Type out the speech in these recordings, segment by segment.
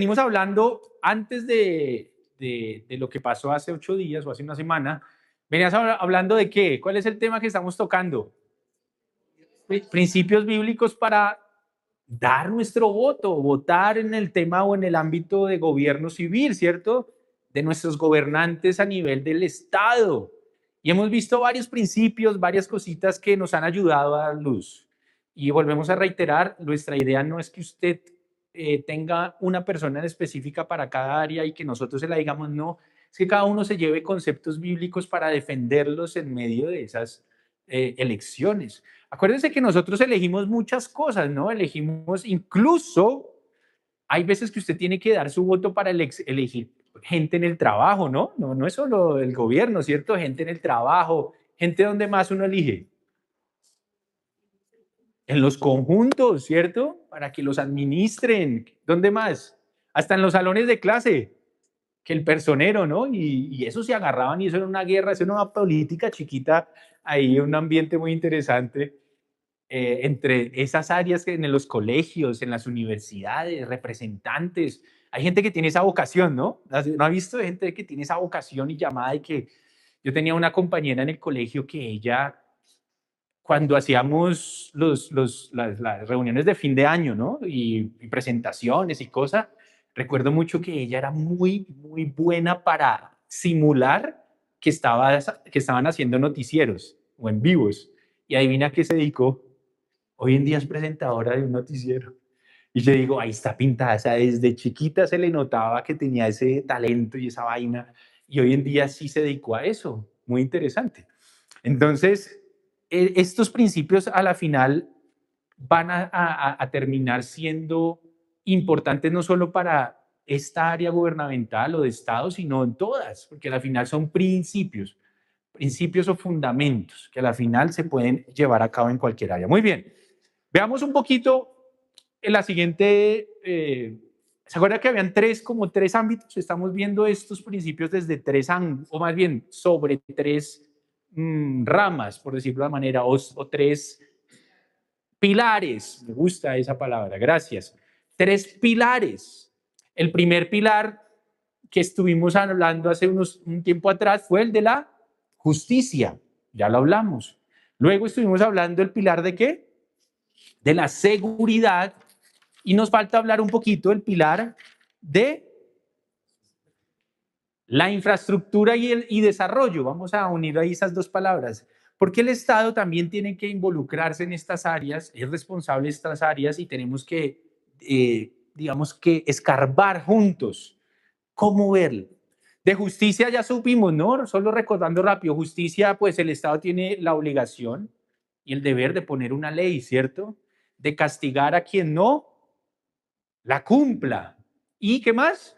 venimos hablando antes de lo que pasó hace 8 días o hace una semana. Venías hablando de qué, ¿cuál es el tema que estamos tocando? Principios bíblicos para dar nuestro voto, votar en el tema o en el ámbito de gobierno civil, ¿cierto? De nuestros gobernantes a nivel del Estado. Y hemos visto varios principios, varias cositas que nos han ayudado a dar luz. Y volvemos a reiterar, nuestra idea no es que usted tenga una persona en específica para cada área y que nosotros se la digamos, no, es que cada uno se lleve conceptos bíblicos para defenderlos en medio de esas elecciones. Acuérdense que nosotros elegimos muchas cosas, ¿no? Elegimos incluso, hay veces que usted tiene que dar su voto para elegir gente en el trabajo, ¿no? No es solo el gobierno, ¿cierto? Gente en el trabajo, gente donde más uno elige. En los conjuntos, ¿cierto? Para que los administren. ¿Dónde más? Hasta en los salones de clase, que el personero, ¿no? Y eso se agarraban y eso era una guerra, eso era una política chiquita, ahí un ambiente muy interesante. Entre esas áreas que en los colegios, en las universidades, representantes. Hay gente que tiene esa vocación, ¿no? ¿No ha visto gente que tiene esa vocación y llamada? Y que yo tenía una compañera en el colegio que ella, cuando hacíamos las reuniones de fin de año, ¿no? Y presentaciones y cosas, recuerdo mucho que ella era muy, muy buena para simular que estaban haciendo noticieros o en vivos. Y adivina a qué se dedicó. Hoy en día es presentadora de un noticiero. Y yo digo, ahí está pintada, o sea, desde chiquita se le notaba que tenía ese talento y esa vaina, y hoy en día sí se dedicó a eso. Muy interesante. Entonces, estos principios a la final van a terminar siendo importantes no solo para esta área gubernamental o de Estado, sino en todas, porque a la final son principios o fundamentos que a la final se pueden llevar a cabo en cualquier área. Muy bien. Veamos un poquito en la siguiente. ¿Se acuerda que habían como tres ámbitos? Estamos viendo estos principios desde tres ángulos, o más bien sobre tres ramas, por decirlo de una manera, o tres pilares. Me gusta esa palabra, gracias. Tres pilares. El primer pilar que estuvimos hablando hace un tiempo atrás fue el de la justicia. Ya lo hablamos. Luego estuvimos hablando del pilar de ¿qué? De la seguridad, y nos falta hablar un poquito del pilar de la infraestructura y desarrollo. Vamos a unir ahí esas dos palabras, porque el Estado también tiene que involucrarse en estas áreas, es responsable de estas áreas y tenemos que, digamos que, escarbar juntos cómo verlo. De justicia ya supimos, ¿no? Solo recordando rápido, justicia, pues el Estado tiene la obligación y el deber de poner una ley, ¿cierto? De castigar a quien no la cumpla. ¿Y qué más?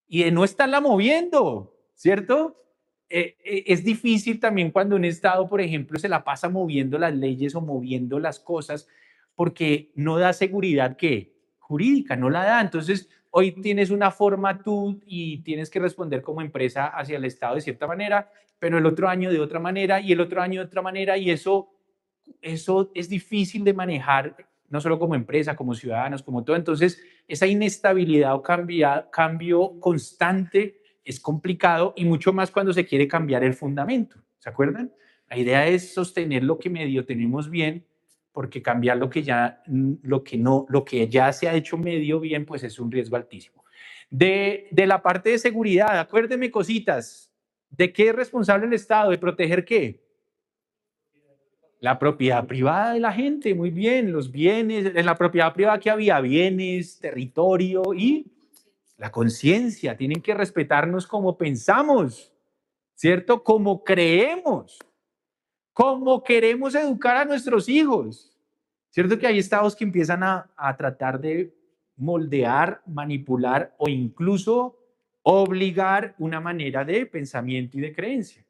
Y de no estarla moviendo, ¿cierto? Es difícil también cuando un Estado, por ejemplo, se la pasa moviendo las leyes o moviendo las cosas porque no da seguridad ¿qué? Jurídica, no la da. Entonces, hoy tienes una forma tú y tienes que responder como empresa hacia el Estado de cierta manera, pero el otro año de otra manera y el otro año de otra manera, y eso es difícil de manejar, no solo como empresa, como ciudadanos, como todo. Entonces, esa inestabilidad o cambio constante es complicado, y mucho más cuando se quiere cambiar el fundamento. ¿Se acuerdan? La idea es sostener lo que medio tenemos bien, porque cambiar lo que ya se ha hecho medio bien, pues es un riesgo altísimo. De la parte de seguridad, acuérdenme cositas. ¿De qué es responsable el Estado? ¿De proteger qué? La propiedad privada de la gente, muy bien, los bienes. En la propiedad privada que había bienes, territorio y la conciencia. Tienen que respetarnos como pensamos, ¿cierto? Como creemos, como queremos educar a nuestros hijos. ¿Cierto que hay estados que empiezan a tratar de moldear, manipular o incluso obligar una manera de pensamiento y de creencia?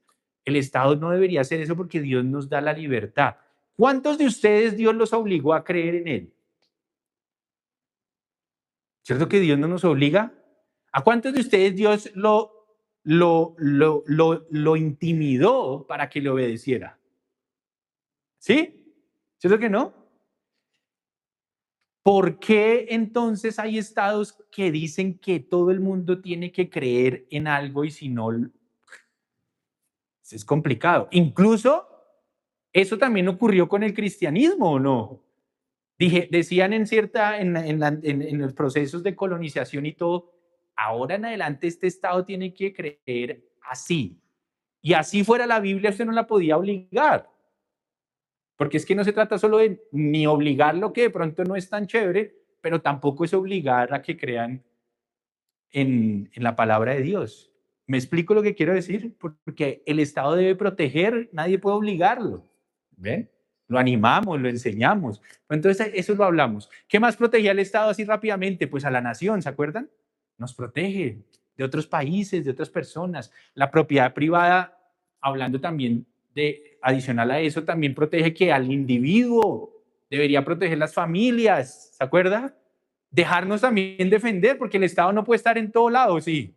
El Estado no debería hacer eso porque Dios nos da la libertad. ¿Cuántos de ustedes Dios los obligó a creer en Él? ¿Cierto que Dios no nos obliga? ¿A cuántos de ustedes Dios lo intimidó para que le obedeciera? ¿Sí? ¿Cierto que no? ¿Por qué entonces hay estados que dicen que todo el mundo tiene que creer en algo y si no, es complicado? Incluso eso también ocurrió con el cristianismo, ¿o no? Decían en los procesos de colonización y todo, ahora en adelante este estado tiene que creer así. Y así fuera la Biblia, usted no la podía obligar. Porque es que no se trata solo de ni obligar lo que de pronto no es tan chévere, pero tampoco es obligar a que crean en la palabra de Dios. ¿Me explico lo que quiero decir? Porque el Estado debe proteger, nadie puede obligarlo. ¿Ven? Lo animamos, lo enseñamos. Entonces, eso lo hablamos. ¿Qué más protegía el Estado así rápidamente? Pues a la nación, ¿se acuerdan? Nos protege de otros países, de otras personas. La propiedad privada, hablando también de, adicional a eso, también protege que al individuo, debería proteger las familias, ¿se acuerda? Dejarnos también defender, porque el Estado no puede estar en todo lado, sí.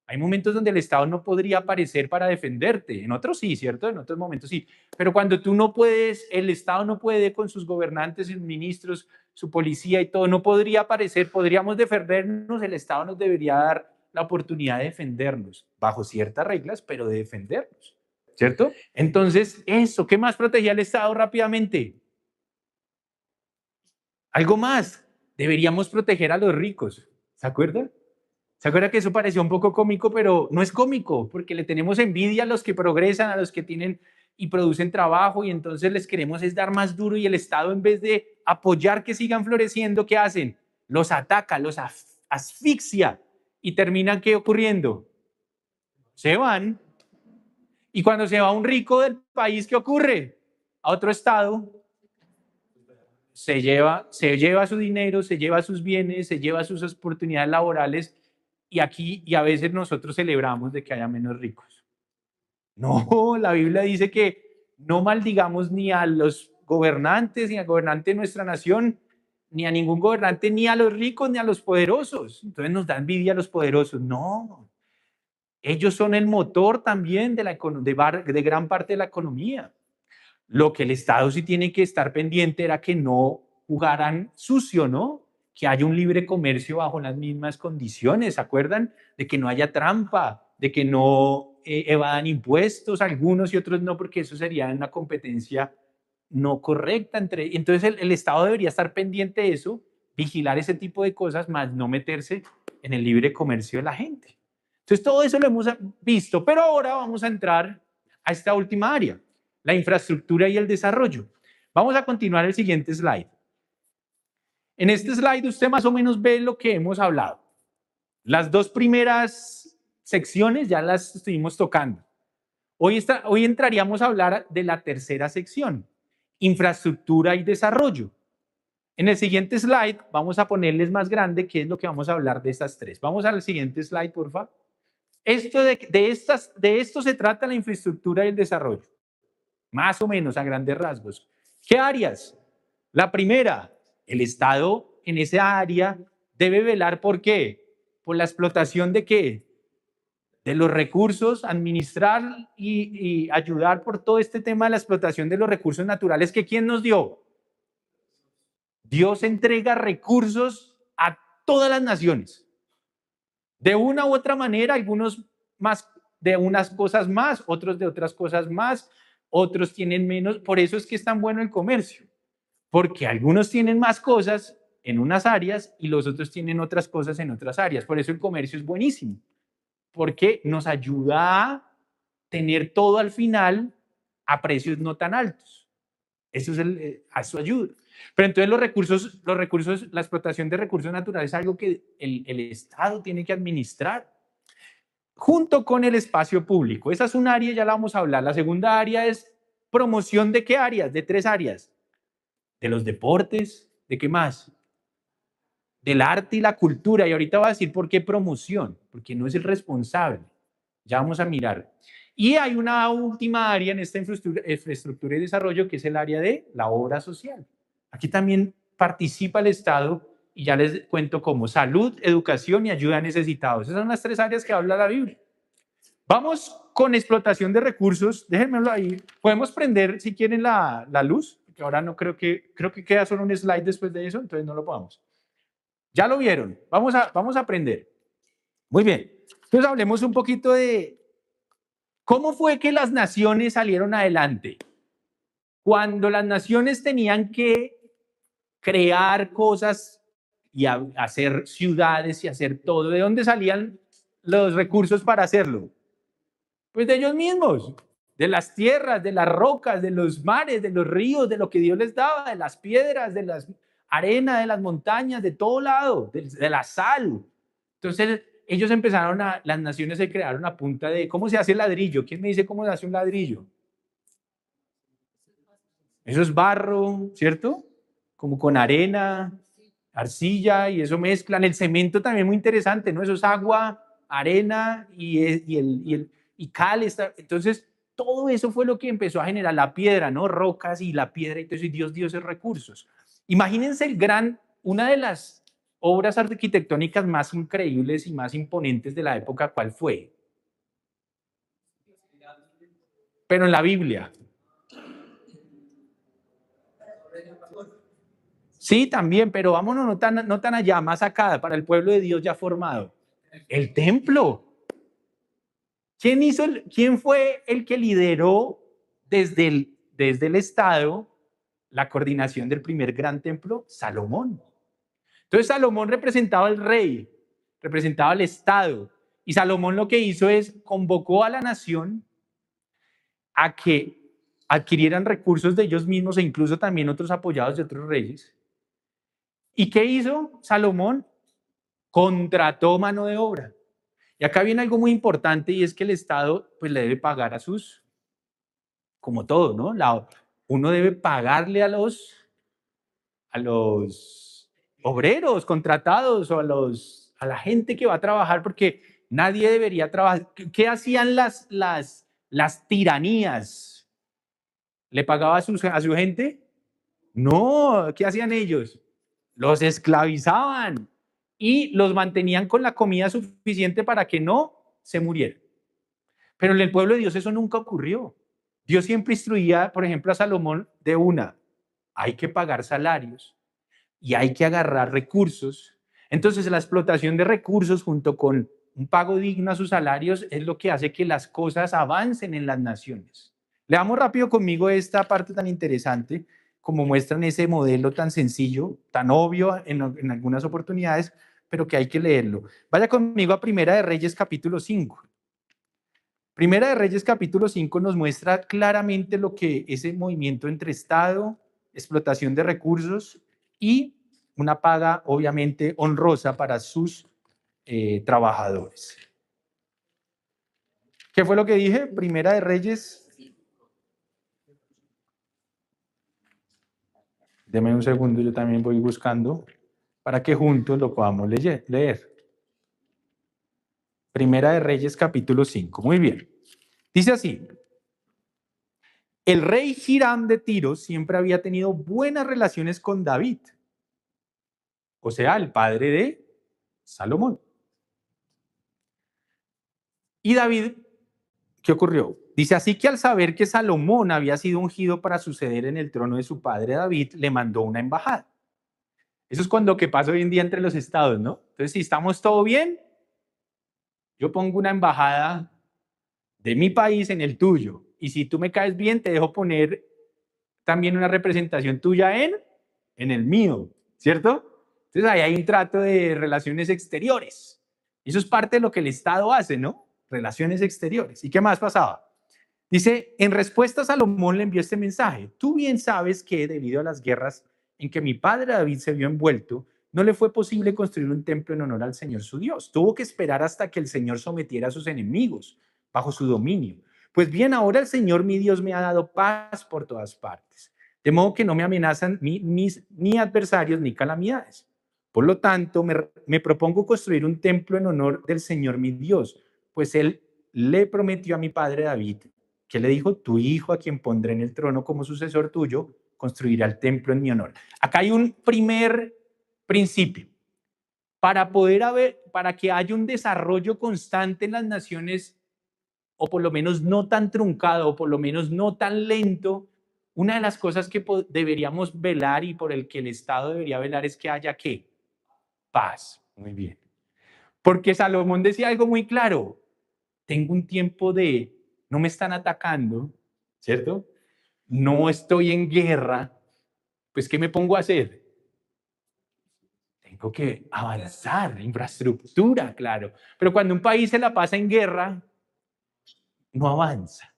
Hay momentos donde el Estado no podría aparecer para defenderte, en otros sí, ¿cierto? En otros momentos sí. Pero cuando tú no puedes, el Estado no puede con sus gobernantes, sus ministros, su policía y todo, no podría aparecer, podríamos defendernos, el Estado nos debería dar la oportunidad de defendernos, bajo ciertas reglas, pero de defendernos, ¿cierto? Entonces, eso, ¿qué más protegía el Estado rápidamente? Algo más, deberíamos proteger a los ricos, ¿se acuerdan? ¿Se acuerda que eso pareció un poco cómico, pero no es cómico, porque le tenemos envidia a los que progresan, a los que tienen y producen trabajo, y entonces les queremos es dar más duro, y el Estado, en vez de apoyar que sigan floreciendo, ¿qué hacen? Los ataca, los asfixia, y terminan ¿qué ocurriendo? Se van, y cuando se va un rico del país, ¿qué ocurre? A otro estado, se lleva su dinero, se lleva sus bienes, se lleva sus oportunidades laborales, y a veces nosotros celebramos de que haya menos ricos. No, la Biblia dice que no maldigamos ni a los gobernantes, ni al gobernante de nuestra nación, ni a ningún gobernante, ni a los ricos, ni a los poderosos. Entonces nos da envidia a los poderosos. No, ellos son el motor también de gran parte de la economía. Lo que el Estado sí tiene que estar pendiente era que no jugaran sucio, ¿no? Que haya un libre comercio bajo las mismas condiciones, ¿se acuerdan? De que no haya trampa, de que no evadan impuestos algunos y otros no, porque eso sería una competencia no correcta entre. Entonces el Estado debería estar pendiente de eso, vigilar ese tipo de cosas, más no meterse en el libre comercio de la gente. Entonces todo eso lo hemos visto, pero ahora vamos a entrar a esta última área, la infraestructura y el desarrollo. Vamos a continuar el siguiente slide. En este slide usted más o menos ve lo que hemos hablado. Las dos primeras secciones ya las estuvimos tocando. Hoy entraríamos a hablar de la tercera sección, infraestructura y desarrollo. En el siguiente slide vamos a ponerles más grande qué es lo que vamos a hablar de estas tres. Vamos al siguiente slide, por favor. De esto se trata la infraestructura y el desarrollo. Más o menos a grandes rasgos. ¿Qué áreas? La primera, el Estado en esa área debe velar por qué, por la explotación de qué, de los recursos, administrar y ayudar por todo este tema de la explotación de los recursos naturales que ¿quién nos dio? Dios entrega recursos a todas las naciones. De una u otra manera, algunos más de unas cosas más, otros de otras cosas más, otros tienen menos. Por eso es que es tan bueno el comercio, porque algunos tienen más cosas en unas áreas y los otros tienen otras cosas en otras áreas. Por eso el comercio es buenísimo, porque nos ayuda a tener todo al final a precios no tan altos. Eso es a su ayuda. Pero entonces los recursos, la explotación de recursos naturales es algo que el Estado tiene que administrar junto con el espacio público. Esa es un área, ya la vamos a hablar. La segunda área es promoción de qué áreas, de tres áreas. De los deportes, ¿de qué más? Del arte y la cultura. Y ahorita voy a decir por qué promoción, porque no es el responsable. Ya vamos a mirar. Y hay una última área en esta infraestructura y desarrollo que es el área de la obra social. Aquí también participa el Estado y ya les cuento cómo: salud, educación y ayuda a necesitados. Esas son las tres áreas que habla la Biblia. Vamos con explotación de recursos. Déjenmelo ahí. Podemos prender, si quieren, la luz, porque ahora no creo que queda solo un slide después de eso, entonces no lo podamos. Ya lo vieron, vamos a aprender. Muy bien, entonces hablemos un poquito de cómo fue que las naciones salieron adelante. Cuando las naciones tenían que crear cosas y hacer ciudades y hacer todo, ¿de dónde salían los recursos para hacerlo? Pues de ellos mismos, de las tierras, de las rocas, de los mares, de los ríos, de lo que Dios les daba, de las piedras, de las arena, de las montañas, de todo lado, de la sal. Entonces ellos empezaron las naciones se crearon a punta de, ¿cómo se hace el ladrillo? ¿Quién me dice cómo se hace un ladrillo? Eso es barro, ¿cierto? Como con arena, arcilla, y eso mezclan. El cemento también muy interesante, ¿no? Eso es agua, arena y cal. Entonces, todo eso fue lo que empezó a generar la piedra, ¿no? Rocas y la piedra, y todo eso, y Dios dio esos recursos. Imagínense una de las obras arquitectónicas más increíbles y más imponentes de la época, ¿cuál fue? Pero en la Biblia. Sí, también, pero vámonos no tan allá, más acá, para el pueblo de Dios ya formado. El templo. ¿Quién fue el que lideró desde el Estado la coordinación del primer gran templo? Salomón. Entonces Salomón representaba al rey, representaba al Estado. Y Salomón lo que hizo es convocó a la nación a que adquirieran recursos de ellos mismos e incluso también otros apoyados de otros reyes. ¿Y qué hizo Salomón? Contrató mano de obra. Y acá viene algo muy importante y es que el Estado pues le debe pagar como todo, ¿no? Uno debe pagarle a los obreros contratados o a la gente que va a trabajar porque nadie debería trabajar. ¿Qué hacían las tiranías? ¿Le pagaba a su gente? No, ¿qué hacían ellos? Los esclavizaban y los mantenían con la comida suficiente para que no se murieran. Pero en el pueblo de Dios eso nunca ocurrió. Dios siempre instruía, por ejemplo, a Salomón de hay que pagar salarios y hay que agarrar recursos. Entonces la explotación de recursos junto con un pago digno a sus salarios es lo que hace que las cosas avancen en las naciones. Leamos rápido conmigo esta parte tan interesante como muestran ese modelo tan sencillo, tan obvio en algunas oportunidades, pero que hay que leerlo. Vaya conmigo a Primera de Reyes capítulo 5. Primera de Reyes capítulo 5 nos muestra claramente lo que es el movimiento entre Estado, explotación de recursos y una paga obviamente honrosa para sus trabajadores. ¿Qué fue lo que dije? Primera de Reyes. Deme un segundo, yo también voy buscando para que juntos lo podamos leer. Primera de Reyes capítulo 5. Muy bien. Dice así. El rey Hiram de Tiro siempre había tenido buenas relaciones con David, o sea, el padre de Salomón. Y David, ¿qué ocurrió? Dice, así que al saber que Salomón había sido ungido para suceder en el trono de su padre David, le mandó una embajada. Eso es cuando que pasa hoy en día entre los estados, ¿no? Entonces, si estamos todo bien, yo pongo una embajada de mi país en el tuyo. Y si tú me caes bien, te dejo poner también una representación tuya en el mío, ¿cierto? Entonces ahí hay un trato de relaciones exteriores. Eso es parte de lo que el Estado hace, ¿no? Relaciones exteriores. ¿Y qué más pasaba? Dice, en respuesta Salomón le envió este mensaje. Tú bien sabes que debido a las guerras en que mi padre David se vio envuelto, no le fue posible construir un templo en honor al Señor su Dios. Tuvo que esperar hasta que el Señor sometiera a sus enemigos bajo su dominio. Pues bien, ahora el Señor mi Dios me ha dado paz por todas partes, de modo que no me amenazan ni adversarios ni calamidades. Por lo tanto, me propongo construir un templo en honor del Señor mi Dios, pues Él le prometió a mi padre David, que le dijo, tu hijo a quien pondré en el trono como sucesor tuyo, construirá el templo en mi honor. Acá hay un primer principio. Para que haya un desarrollo constante en las naciones, o por lo menos no tan truncado, o por lo menos no tan lento, una de las cosas que deberíamos velar y por el que el Estado debería velar es que haya ¿qué? Paz. Muy bien. Porque Salomón decía algo muy claro. Tengo un tiempo de, no me están atacando, ¿cierto? No estoy en guerra. Pues, ¿qué me pongo a hacer? Tengo que avanzar, infraestructura, claro. Pero cuando un país se la pasa en guerra, no avanza.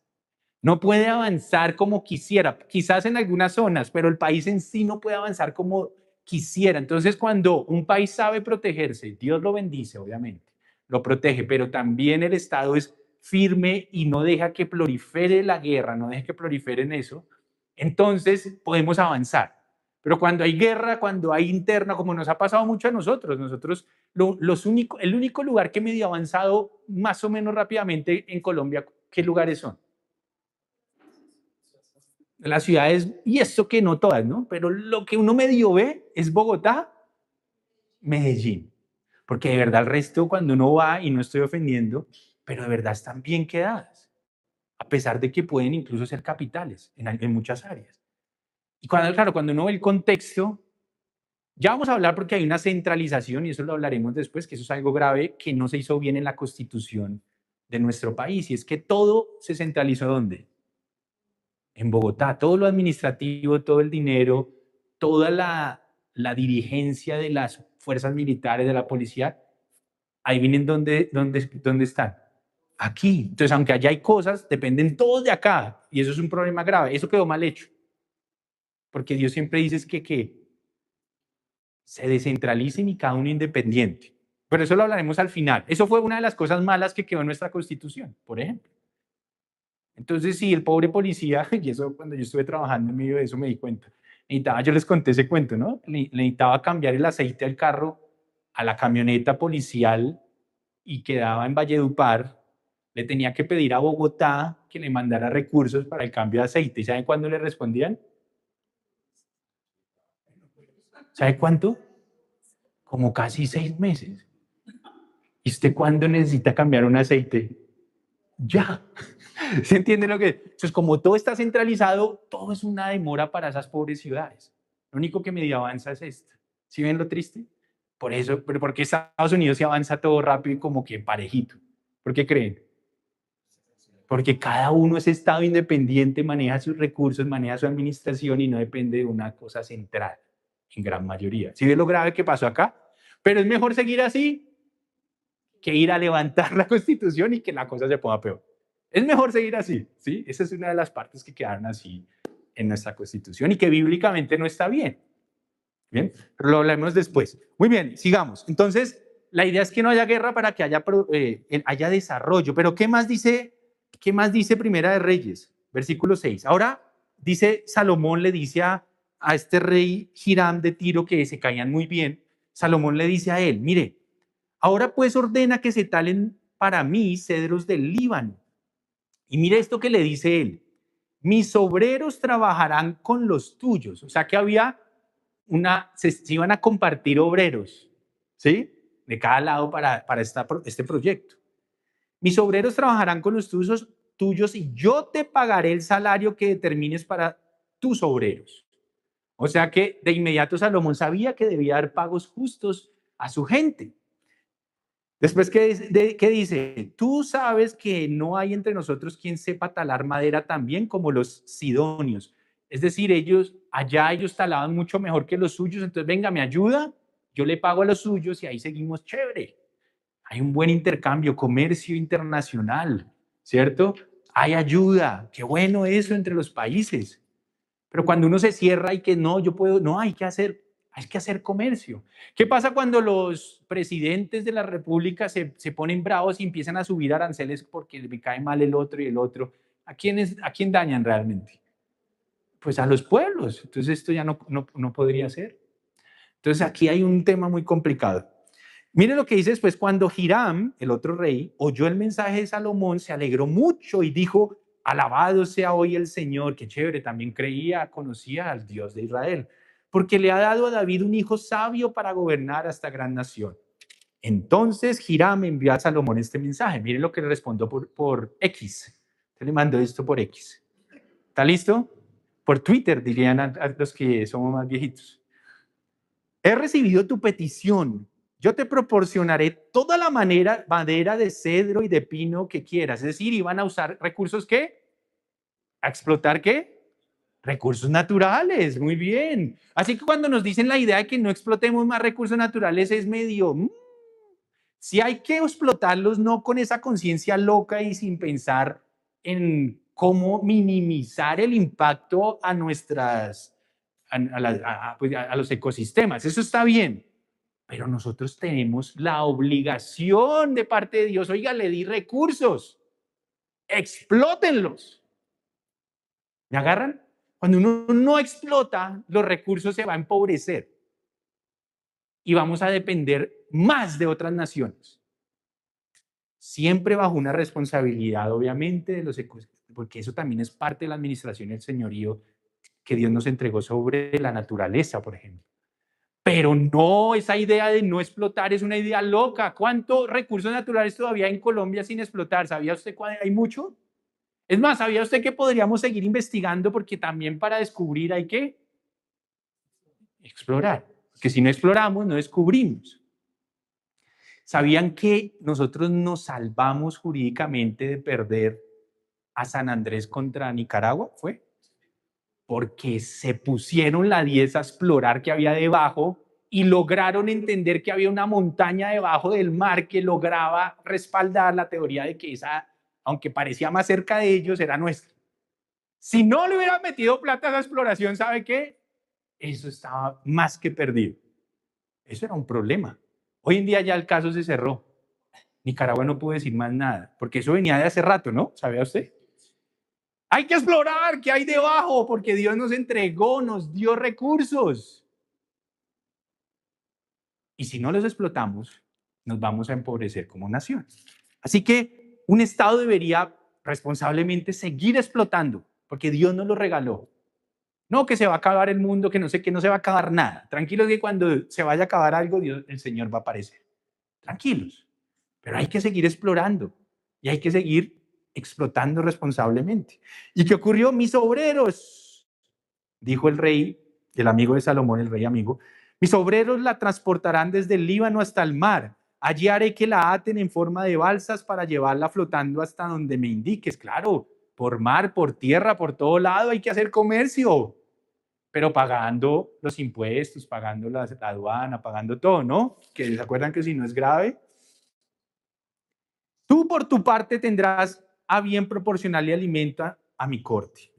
No puede avanzar como quisiera, quizás en algunas zonas, pero el país en sí no puede avanzar como quisiera. Entonces, cuando un país sabe protegerse, Dios lo bendice, obviamente, lo protege, pero también el Estado es firme y no deja que prolifere la guerra, no deja que proliferen eso, entonces podemos avanzar. Pero cuando hay guerra, cuando hay interna, como nos ha pasado mucho a nosotros el único lugar que medio avanzado más o menos rápidamente en Colombia, ¿qué lugares son? Las ciudades, y eso que no todas, ¿no? Pero lo que uno medio ve es Bogotá, Medellín. Porque de verdad el resto, cuando uno va, y no estoy ofendiendo, pero de verdad están bien quedadas, a pesar de que pueden incluso ser capitales en muchas áreas. Y claro, cuando uno ve el contexto, ya vamos a hablar porque hay una centralización, y eso lo hablaremos después, que eso es algo grave que no se hizo bien en la constitución de nuestro país, y es que todo se centralizó ¿dónde? En Bogotá, todo lo administrativo, todo el dinero, toda la dirigencia de las fuerzas militares, de la policía, ahí vienen dónde están. Aquí. Entonces, aunque allá hay cosas, dependen todos de acá. Y eso es un problema grave. Eso quedó mal hecho. Porque Dios siempre dice es que se descentralicen y cada uno independiente. Pero eso lo hablaremos al final. Eso fue una de las cosas malas que quedó en nuestra Constitución, por ejemplo. Entonces, sí, el pobre policía, y eso cuando yo estuve trabajando en medio de eso me di cuenta, yo les conté ese cuento, ¿no? Le necesitaba cambiar el aceite al carro, a la camioneta policial y quedaba en Valledupar, le tenía que pedir a Bogotá que le mandara recursos para el cambio de aceite. ¿Y saben cuándo le respondían? ¿Sabe cuánto? Como casi 6 meses. ¿Y usted cuándo necesita cambiar un aceite? Ya. ¿Se entiende lo que es? Entonces, como todo está centralizado, todo es una demora para esas pobres ciudades. Lo único que medio avanza es esta. ¿Sí ven lo triste? Por eso, pero porque Estados Unidos se avanza todo rápido y como que parejito. ¿Por qué creen? Porque cada uno es estado independiente, maneja sus recursos, maneja su administración y no depende de una cosa central, en gran mayoría. ¿Sí ven lo grave que pasó acá? Pero es mejor seguir así que ir a levantar la Constitución y que la cosa se ponga peor. Es mejor seguir así, ¿sí? Esa es una de las partes que quedaron así en nuestra Constitución y que bíblicamente no está bien. Bien, pero lo hablaremos después. Muy bien, sigamos. Entonces, la idea es que no haya guerra para que haya desarrollo. Pero ¿qué más dice Primera de Reyes? Versículo 6. Ahora dice Salomón, le dice a este rey Hiram de Tiro, que se caían muy bien. Salomón le dice a él, mire, ahora pues ordena que se talen para mí cedros del Líbano. Y mire esto que le dice él, mis obreros trabajarán con los tuyos. O sea que se iban a compartir obreros, ¿sí? De cada lado para este proyecto. Mis obreros trabajarán con los tuyos y yo te pagaré el salario que determines para tus obreros. O sea que de inmediato Salomón sabía que debía dar pagos justos a su gente. Después, ¿qué dice? Tú sabes que no hay entre nosotros quien sepa talar madera tan bien como los sidonios. Es decir, ellos talaban mucho mejor que los suyos, entonces venga, me ayuda, yo le pago a los suyos y ahí seguimos chévere. Hay un buen intercambio, comercio internacional, ¿cierto? Hay ayuda, qué bueno eso entre los países. Pero cuando uno se cierra y que no, yo puedo, no, hay que hacer comercio. ¿Qué pasa cuando los presidentes de la república se ponen bravos y empiezan a subir aranceles porque me cae mal el otro y el otro? ¿A quién dañan realmente? Pues a los pueblos. Entonces esto ya no podría ser. Entonces aquí hay un tema muy complicado. Miren lo que dice después, cuando Hiram, el otro rey, oyó el mensaje de Salomón, se alegró mucho y dijo, alabado sea hoy el Señor, qué chévere, también conocía al Dios de Israel, porque le ha dado a David un hijo sabio para gobernar a esta gran nación. Entonces Hiram envió a Salomón este mensaje. Miren lo que le respondió por X. Se le mandó esto por X. ¿Está listo? por Twitter, dirían a los que somos más viejitos. He recibido tu petición. Yo te proporcionaré toda la madera de cedro y de pino que quieras. Es decir, iban a usar recursos ¿qué? ¿A explotar qué? Recursos naturales. Muy bien. Así que cuando nos dicen la idea de que no explotemos más recursos naturales es medio... si hay que explotarlos, no con esa conciencia loca y sin pensar en cómo minimizar el impacto a nuestras, pues, a los ecosistemas. Eso está bien, pero nosotros tenemos la obligación de parte de Dios. Oiga, le di recursos, explótenlos. ¿Me agarran? Cuando uno no explota los recursos, se va a empobrecer y vamos a depender más de otras naciones. Siempre bajo una responsabilidad, obviamente, de los ecosistemas, porque eso también es parte de la administración y el señorío que Dios nos entregó sobre la naturaleza, por ejemplo. Pero no, esa idea de no explotar es una idea loca. ¿Cuántos recursos naturales todavía hay en Colombia sin explotar? ¿Sabía usted cuál hay mucho? Es más, ¿sabía usted que podríamos seguir investigando? Porque también para descubrir hay que explorar. Porque si no exploramos, no descubrimos. ¿Sabían que nosotros nos salvamos jurídicamente de perder a San Andrés contra Nicaragua? ¿Fue? Porque se pusieron la 10 a explorar qué había debajo y lograron entender que había una montaña debajo del mar que lograba respaldar la teoría de que esa, aunque parecía más cerca de ellos, era nuestra. Si no le hubieran metido plata a esa exploración, ¿sabe qué? Eso estaba más que perdido. Eso era un problema. Hoy en día ya el caso se cerró. Nicaragua no pudo decir más nada, porque eso venía de hace rato, ¿no? ¿Sabía usted? Hay que explorar qué hay debajo, porque Dios nos entregó, nos dio recursos. Y si no los explotamos, nos vamos a empobrecer como nación. Así que un Estado debería responsablemente seguir explotando, porque Dios nos lo regaló. No que se va a acabar el mundo, que no sé, que no se va a acabar nada. Tranquilos que cuando se vaya a acabar algo, Dios, el Señor va a aparecer. Tranquilos. Pero hay que seguir explorando y hay que seguir explotando responsablemente. ¿Y qué ocurrió? Mis obreros, dijo el rey, el amigo de Salomón, el rey amigo, mis obreros la transportarán desde el Líbano hasta el mar. Allí haré que la aten en forma de balsas para llevarla flotando hasta donde me indiques. Claro, por mar, por tierra, por todo lado hay que hacer comercio, pero pagando los impuestos, pagando la aduana, pagando todo, ¿no? Que se acuerdan que si no es grave. Tú por tu parte tendrás a bien proporcionarle alimento a mi corte.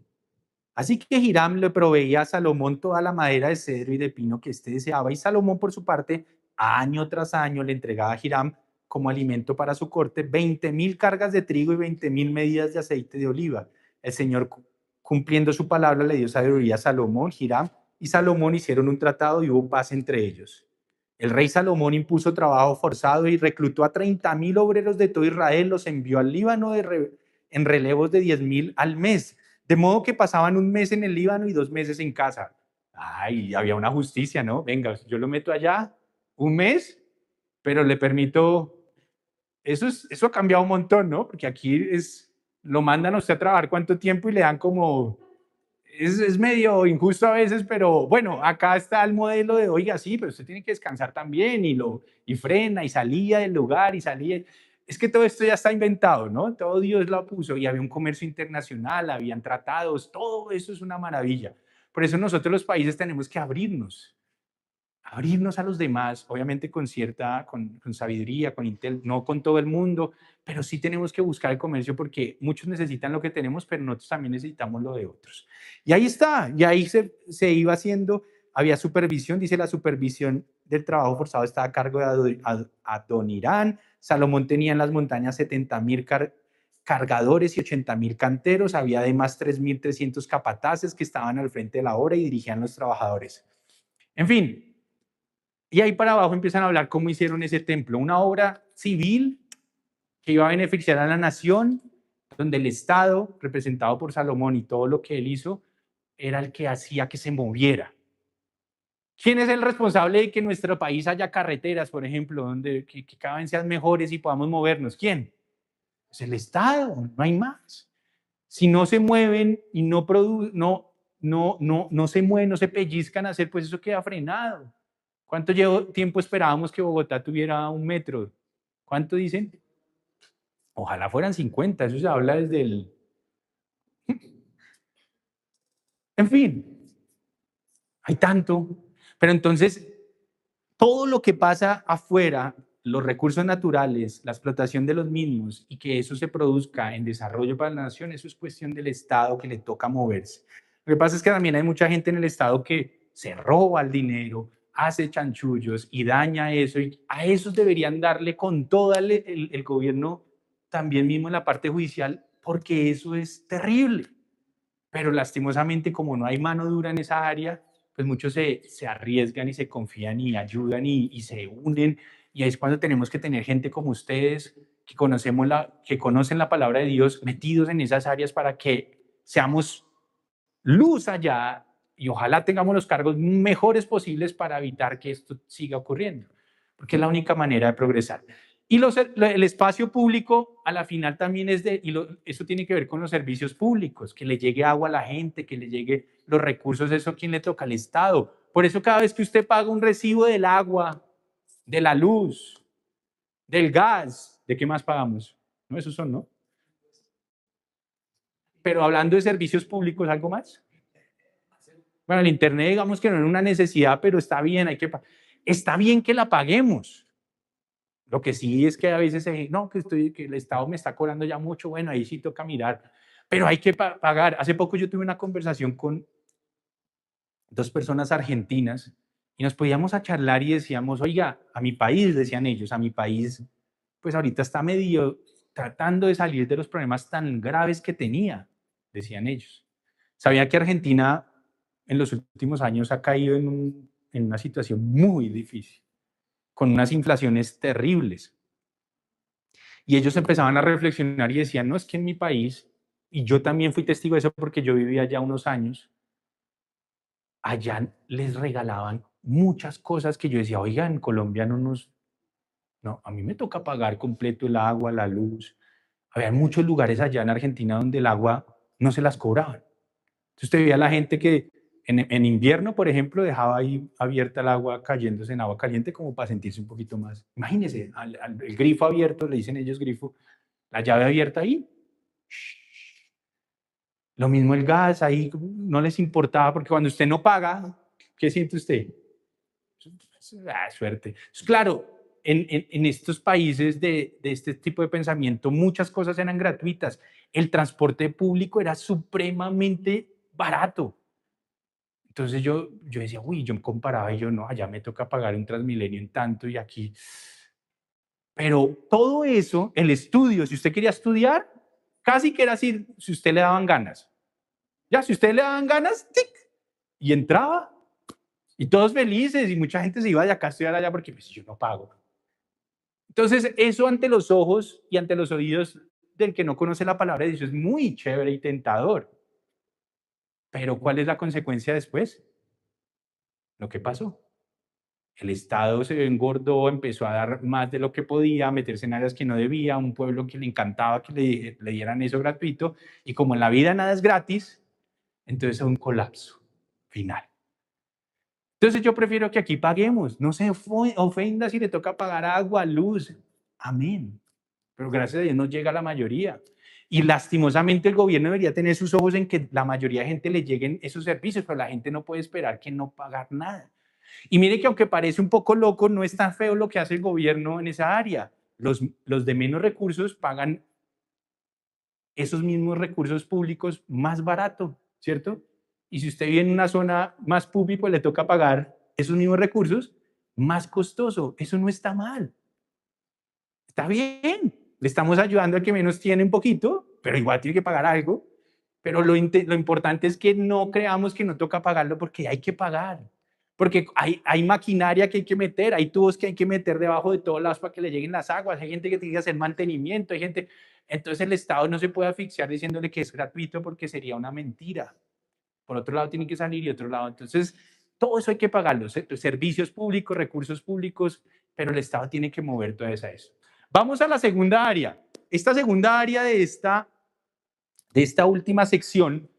Así que Hiram le proveía a Salomón toda la madera de cedro y de pino que éste deseaba, y Salomón por su parte, año tras año, le entregaba a Hiram como alimento para su corte 20,000 cargas de trigo y 20,000 medidas de aceite de oliva. El Señor, cumpliendo su palabra, le dio sabiduría a Salomón. Hiram y Salomón hicieron un tratado y hubo paz entre ellos. El rey Salomón impuso trabajo forzado y reclutó a 30,000 obreros de todo Israel, los envió al Líbano en relevos de 10,000 al mes, de modo que pasaban un mes en el Líbano y 2 meses en casa. Ay, había una justicia, ¿no? Venga, yo lo meto allá un mes, pero le permito... Eso ha cambiado un montón, ¿no? Porque aquí lo mandan a usted a trabajar cuánto tiempo y le dan como... Es medio injusto a veces, pero bueno, acá está el modelo de, oiga, sí, pero usted tiene que descansar también y frena y salía del lugar y salía. Es que todo esto ya está inventado, ¿no? Todo Dios lo puso y había un comercio internacional, habían tratados, todo eso es una maravilla. Por eso nosotros los países tenemos que abrirnos a los demás, obviamente con sabiduría, con no con todo el mundo, pero sí tenemos que buscar el comercio porque muchos necesitan lo que tenemos, pero nosotros también necesitamos lo de otros. Y ahí está, y ahí se iba haciendo, había supervisión, dice la supervisión del trabajo forzado estaba a cargo de Adonirán. Salomón tenía en las montañas 70,000 cargadores y 80,000 canteros, había además 3,300 capataces que estaban al frente de la obra y dirigían los trabajadores. En fin, y ahí para abajo empiezan a hablar cómo hicieron ese templo, una obra civil que iba a beneficiar a la nación, donde el Estado, representado por Salomón y todo lo que él hizo, era el que hacía que se moviera. ¿Quién es el responsable de que en nuestro país haya carreteras, por ejemplo, donde que cada vez sean mejores y podamos movernos? ¿Quién? Es el Estado, no hay más. Si no se mueven y no no se mueven, no se pellizcan a hacer, pues eso queda frenado. ¿Cuánto tiempo esperábamos que Bogotá tuviera 1 metro? ¿Cuánto dicen? Ojalá fueran 50, eso se habla desde el... En fin, hay tanto. Pero entonces, todo lo que pasa afuera, los recursos naturales, la explotación de los mismos y que eso se produzca en desarrollo para la nación, eso es cuestión del Estado que le toca moverse. Lo que pasa es que también hay mucha gente en el Estado que se roba el dinero, hace chanchullos y daña eso, y a esos deberían darle con todo el gobierno, también mismo en la parte judicial, porque eso es terrible. Pero lastimosamente, como no hay mano dura en esa área, pues muchos se arriesgan y se confían y ayudan y se unen. Y ahí es cuando tenemos que tener gente como ustedes, que conocen la palabra de Dios, metidos en esas áreas para que seamos luz allá y ojalá tengamos los cargos mejores posibles para evitar que esto siga ocurriendo, porque es la única manera de progresar. Y el espacio público a la final también es eso tiene que ver con los servicios públicos, que le llegue agua a la gente, que le llegue los recursos, eso a quién le toca, al Estado. Por eso cada vez que usted paga un recibo del agua, de la luz, del gas, ¿de qué más pagamos? No, esos son, ¿no? Pero hablando de servicios públicos, ¿algo más? Bueno, el Internet digamos que no es una necesidad, pero está bien, está bien que la paguemos. Lo que sí es que a veces no, que el Estado me está cobrando ya mucho, bueno, ahí sí toca mirar, pero hay que pagar. Hace poco yo tuve una conversación con 2 personas argentinas y nos podíamos a charlar y decíamos, oiga, a mi país, decían ellos, a mi país, pues ahorita está medio tratando de salir de los problemas tan graves que tenía, decían ellos. Sabía que Argentina en los últimos años ha caído en una situación muy difícil, con unas inflaciones terribles. Y ellos empezaban a reflexionar y decían, no, es que en mi país, y yo también fui testigo de eso porque yo vivía allá unos años, allá les regalaban muchas cosas que yo decía, oiga, en Colombia no, a mí me toca pagar completo el agua, la luz. Había muchos lugares allá en Argentina donde el agua no se las cobraban. Entonces usted veía a la gente que en invierno, por ejemplo, dejaba ahí abierta el agua, cayéndose en agua caliente como para sentirse un poquito más. Imagínense, el grifo abierto, le dicen ellos grifo, la llave abierta ahí. Lo mismo el gas, ahí no les importaba, porque cuando usted no paga, ¿qué siente usted? Suerte. Pues claro, en estos países de este tipo de pensamiento, muchas cosas eran gratuitas. El transporte público era supremamente barato. Entonces yo decía, uy, yo me comparaba y yo no, allá me toca pagar un Transmilenio en tanto y aquí. Pero todo eso, el estudio, si usted quería estudiar, casi que era así, si usted le daban ganas. Ya, si usted le daban ganas, ¡tic! Y entraba. Y todos felices y mucha gente se iba de acá a estudiar allá porque pues, yo no pago. Entonces, eso ante los ojos y ante los oídos del que no conoce la palabra de Dios es muy chévere y tentador. Pero ¿cuál es la consecuencia después? Lo que pasó. El Estado se engordó, empezó a dar más de lo que podía, a meterse en áreas que no debía, a un pueblo que le encantaba que le dieran eso gratuito, y como en la vida nada es gratis, entonces es un colapso final. Entonces yo prefiero que aquí paguemos, no se ofenda si le toca pagar agua, luz, amén, pero gracias a Dios nos llega la mayoría. Y lastimosamente el gobierno debería tener sus ojos en que la mayoría de gente le lleguen esos servicios, pero la gente no puede esperar que no pagar nada. Y mire que aunque parece un poco loco, no es tan feo lo que hace el gobierno en esa área. Los de menos recursos pagan esos mismos recursos públicos más barato, ¿cierto? Y si usted vive en una zona más pública, pues le toca pagar esos mismos recursos más costoso. Eso no está mal. Está bien. Le estamos ayudando al que menos tiene un poquito, pero igual tiene que pagar algo. Pero lo importante es que no creamos que no toca pagarlo porque hay que pagar. Porque hay maquinaria que hay que meter, hay tubos que hay que meter debajo de todos lados para que le lleguen las aguas, hay gente que tiene que hacer mantenimiento, hay gente... Entonces el Estado no se puede asfixiar diciéndole que es gratuito porque sería una mentira. Por otro lado tiene que salir y otro lado. Entonces todo eso hay que pagarlo, servicios públicos, recursos públicos, pero el Estado tiene que mover todo eso. Vamos a la segunda área. Esta segunda área de esta última sección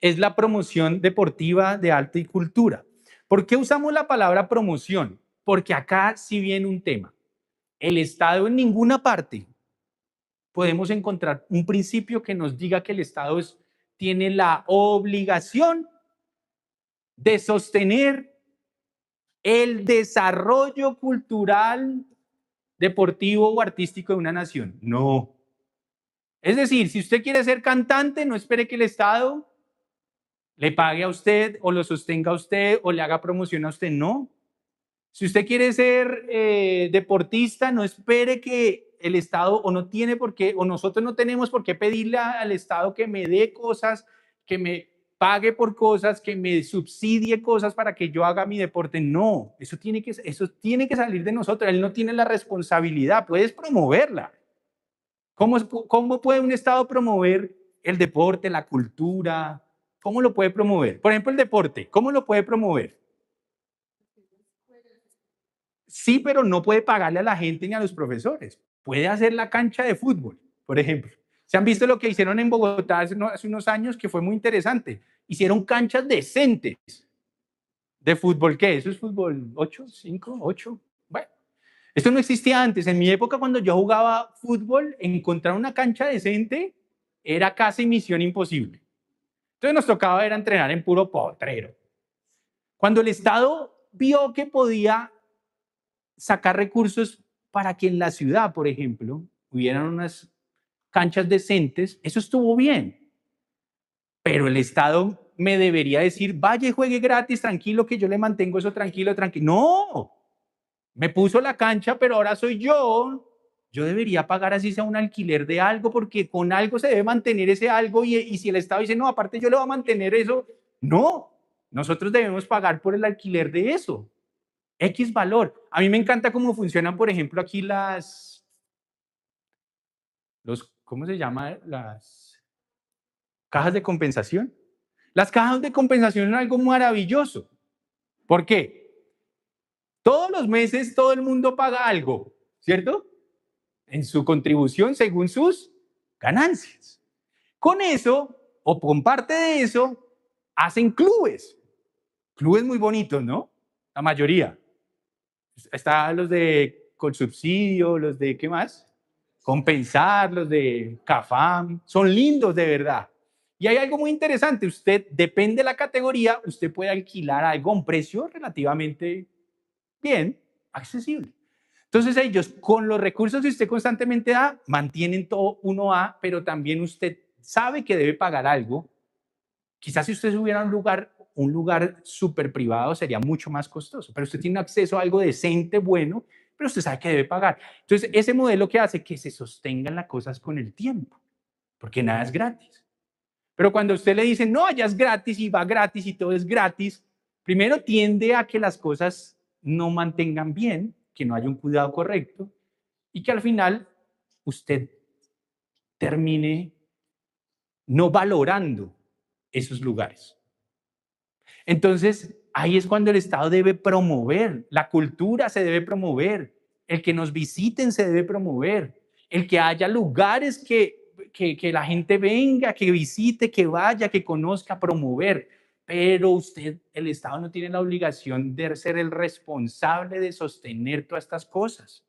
es la promoción deportiva de arte y cultura. ¿Por qué usamos la palabra promoción? Porque acá sí viene un tema. El Estado en ninguna parte podemos encontrar un principio que nos diga que el Estado tiene la obligación de sostener el desarrollo cultural, deportivo o artístico de una nación. No. Es decir, si usted quiere ser cantante, no espere que el Estado le pague a usted o lo sostenga a usted o le haga promoción a usted. No. Si usted quiere ser deportista, no espere que el Estado o no tiene por qué, o nosotros no tenemos por qué pedirle al Estado que me dé cosas, que me pague por cosas, que me subsidie cosas para que yo haga mi deporte. No, eso tiene que salir de nosotros. Él no tiene la responsabilidad, puedes promoverla. ¿Cómo puede un Estado promover el deporte, la cultura? ¿Cómo lo puede promover? Por ejemplo, el deporte, ¿cómo lo puede promover? Sí, pero no puede pagarle a la gente ni a los profesores. Puede hacer la cancha de fútbol, por ejemplo. ¿Se han visto lo que hicieron en Bogotá hace unos años que fue muy interesante? Hicieron canchas decentes de fútbol. ¿Qué? ¿Eso es fútbol 8, 5, 8? Bueno, esto no existía antes. En mi época, cuando yo jugaba fútbol, encontrar una cancha decente era casi misión imposible. Entonces nos tocaba era entrenar en puro potrero. Cuando el Estado vio que podía sacar recursos para que en la ciudad, por ejemplo, hubieran unas canchas decentes, eso estuvo bien. Pero el Estado me debería decir, vaya y juegue gratis, tranquilo, que yo le mantengo eso tranquilo, tranquilo. No, me puso la cancha, pero ahora soy yo. Yo debería pagar así sea un alquiler de algo, porque con algo se debe mantener ese algo y si el Estado dice, no, aparte yo le voy a mantener eso, no, nosotros debemos pagar por el alquiler de eso. X valor. A mí me encanta cómo funcionan, por ejemplo, aquí ¿cómo se llama? Las cajas de compensación. Las cajas de compensación son algo maravilloso. ¿Por qué? Todos los meses todo el mundo paga algo, ¿cierto? En su contribución según sus ganancias. Con eso, o con parte de eso, hacen clubes. Clubes muy bonitos, ¿no? La mayoría. Están los de con subsidio, los de, ¿qué más? Compensar, los de CAFAM. Son lindos de verdad. Y hay algo muy interesante. Usted, depende de la categoría, usted puede alquilar algo a un precio relativamente bien, accesible. Entonces ellos, con los recursos que usted constantemente da, mantienen todo uno a, pero también usted sabe que debe pagar algo. Quizás si usted subiera a un lugar súper privado sería mucho más costoso, pero usted tiene acceso a algo decente, bueno, pero usted sabe que debe pagar. Entonces, ese modelo que hace que se sostengan las cosas con el tiempo, porque nada es gratis. Pero cuando usted le dice, no, ya es gratis y va gratis y todo es gratis, primero tiende a que las cosas no mantengan bien, que no haya un cuidado correcto y que al final usted termine no valorando esos lugares. Entonces, ahí es cuando el Estado debe promover, la cultura se debe promover, el que nos visiten se debe promover, el que haya lugares que la gente venga, que visite, que vaya, que conozca, promover. Pero usted, el Estado no tiene la obligación de ser el responsable de sostener todas estas cosas,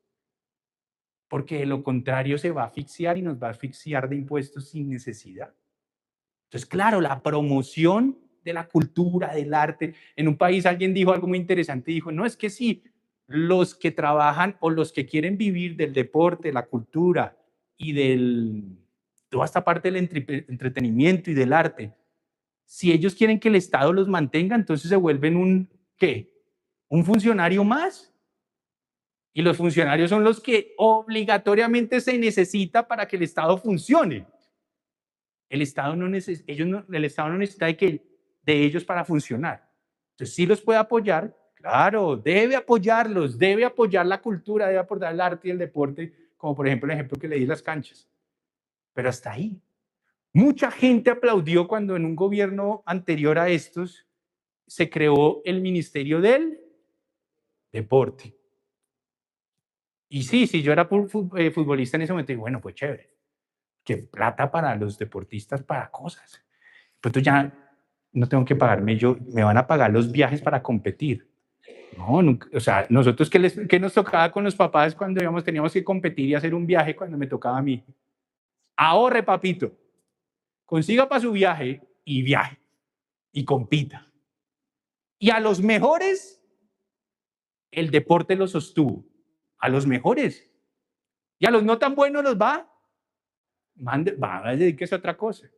porque de lo contrario se va a asfixiar y nos va a asfixiar de impuestos sin necesidad. Entonces, claro, la promoción de la cultura, del arte. En un país alguien dijo algo muy interesante, dijo, no, es que si los que trabajan o los que quieren vivir del deporte, la cultura y toda esta parte del entretenimiento y del arte, si ellos quieren que el Estado los mantenga, entonces se vuelven ¿qué? Un funcionario más. Y los funcionarios son los que obligatoriamente se necesita para que el Estado funcione. El Estado no necesita de ellos para funcionar. Entonces, sí los puede apoyar, claro, debe apoyarlos, debe apoyar la cultura, debe apoyar el arte y el deporte, como por ejemplo el ejemplo que le di las canchas. Pero hasta ahí. Mucha gente aplaudió cuando en un gobierno anterior a estos se creó el Ministerio del Deporte. Y sí, yo era futbolista en ese momento, y bueno, pues chévere, que plata para los deportistas para cosas. Pero ya no tengo que pagarme yo, me van a pagar los viajes para competir. No, nunca, o sea, nosotros ¿qué nos tocaba con los papás cuando teníamos que competir y hacer un viaje cuando me tocaba a mí? Ahorre, papito, consiga para su viaje y viaje y compita. Y a los mejores, el deporte los sostuvo. A los mejores. Y a los no tan buenos los va a dedicarse a otra cosa.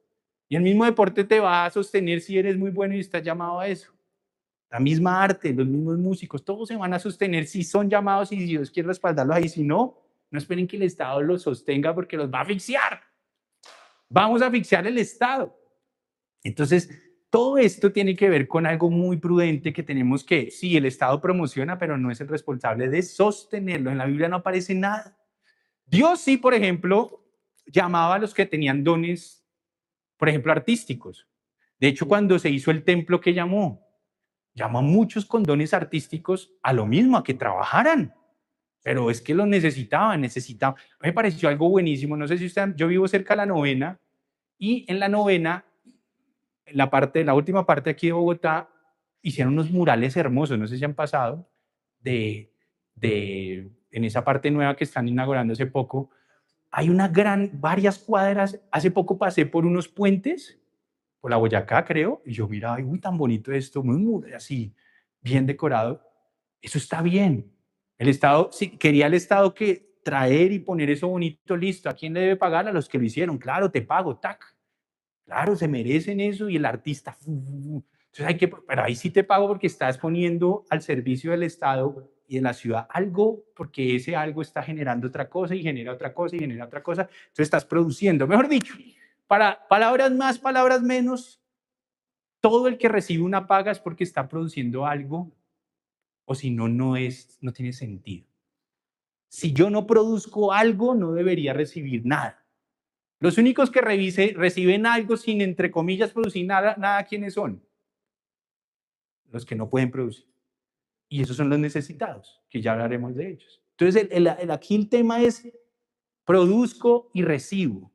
Y el mismo deporte te va a sostener si eres muy bueno y estás llamado a eso. La misma arte, los mismos músicos, todos se van a sostener si son llamados y Dios quiere respaldarlos ahí. Si no, no esperen que el Estado los sostenga porque los va a asfixiar. Vamos a asfixiar el Estado. Entonces, todo esto tiene que ver con algo muy prudente que tenemos que, sí, el Estado promociona, pero no es el responsable de sostenerlo. En la Biblia no aparece nada. Dios sí, por ejemplo, llamaba a los que tenían dones, por ejemplo, artísticos. De hecho, cuando se hizo el templo, ¿qué llamó? Llamó a muchos con dones artísticos a lo mismo, a que trabajaran. Pero es que los necesitaban. Me pareció algo buenísimo. No sé si usted, yo vivo cerca de la Novena y en la Novena, la última parte aquí de Bogotá, hicieron unos murales hermosos. No sé si han pasado en esa parte nueva que están inaugurando hace poco. Hay varias cuadras. Hace poco pasé por unos puentes, por la Boyacá, creo, y yo miraba, uy, tan bonito esto, muy así, bien decorado. Eso está bien. El Estado, sí, quería el Estado que traer y poner eso bonito, listo. ¿A quién le debe pagar? A los que lo hicieron. Claro, te pago, tac. Claro, se merecen eso y el artista. Entonces pero ahí sí te pago porque estás poniendo al servicio del Estado y de la ciudad algo, porque ese algo está generando otra cosa y genera otra cosa y genera otra cosa. Entonces estás produciendo, mejor dicho, para palabras más, palabras menos, todo el que recibe una paga es porque está produciendo algo, o si no, no tiene sentido. Si yo no produzco algo, no debería recibir nada. Los únicos que reciben algo sin, entre comillas, producir nada, ¿quiénes son? Los que no pueden producir. Y esos son los necesitados, que ya hablaremos de ellos. Entonces, aquí el tema es produzco y recibo.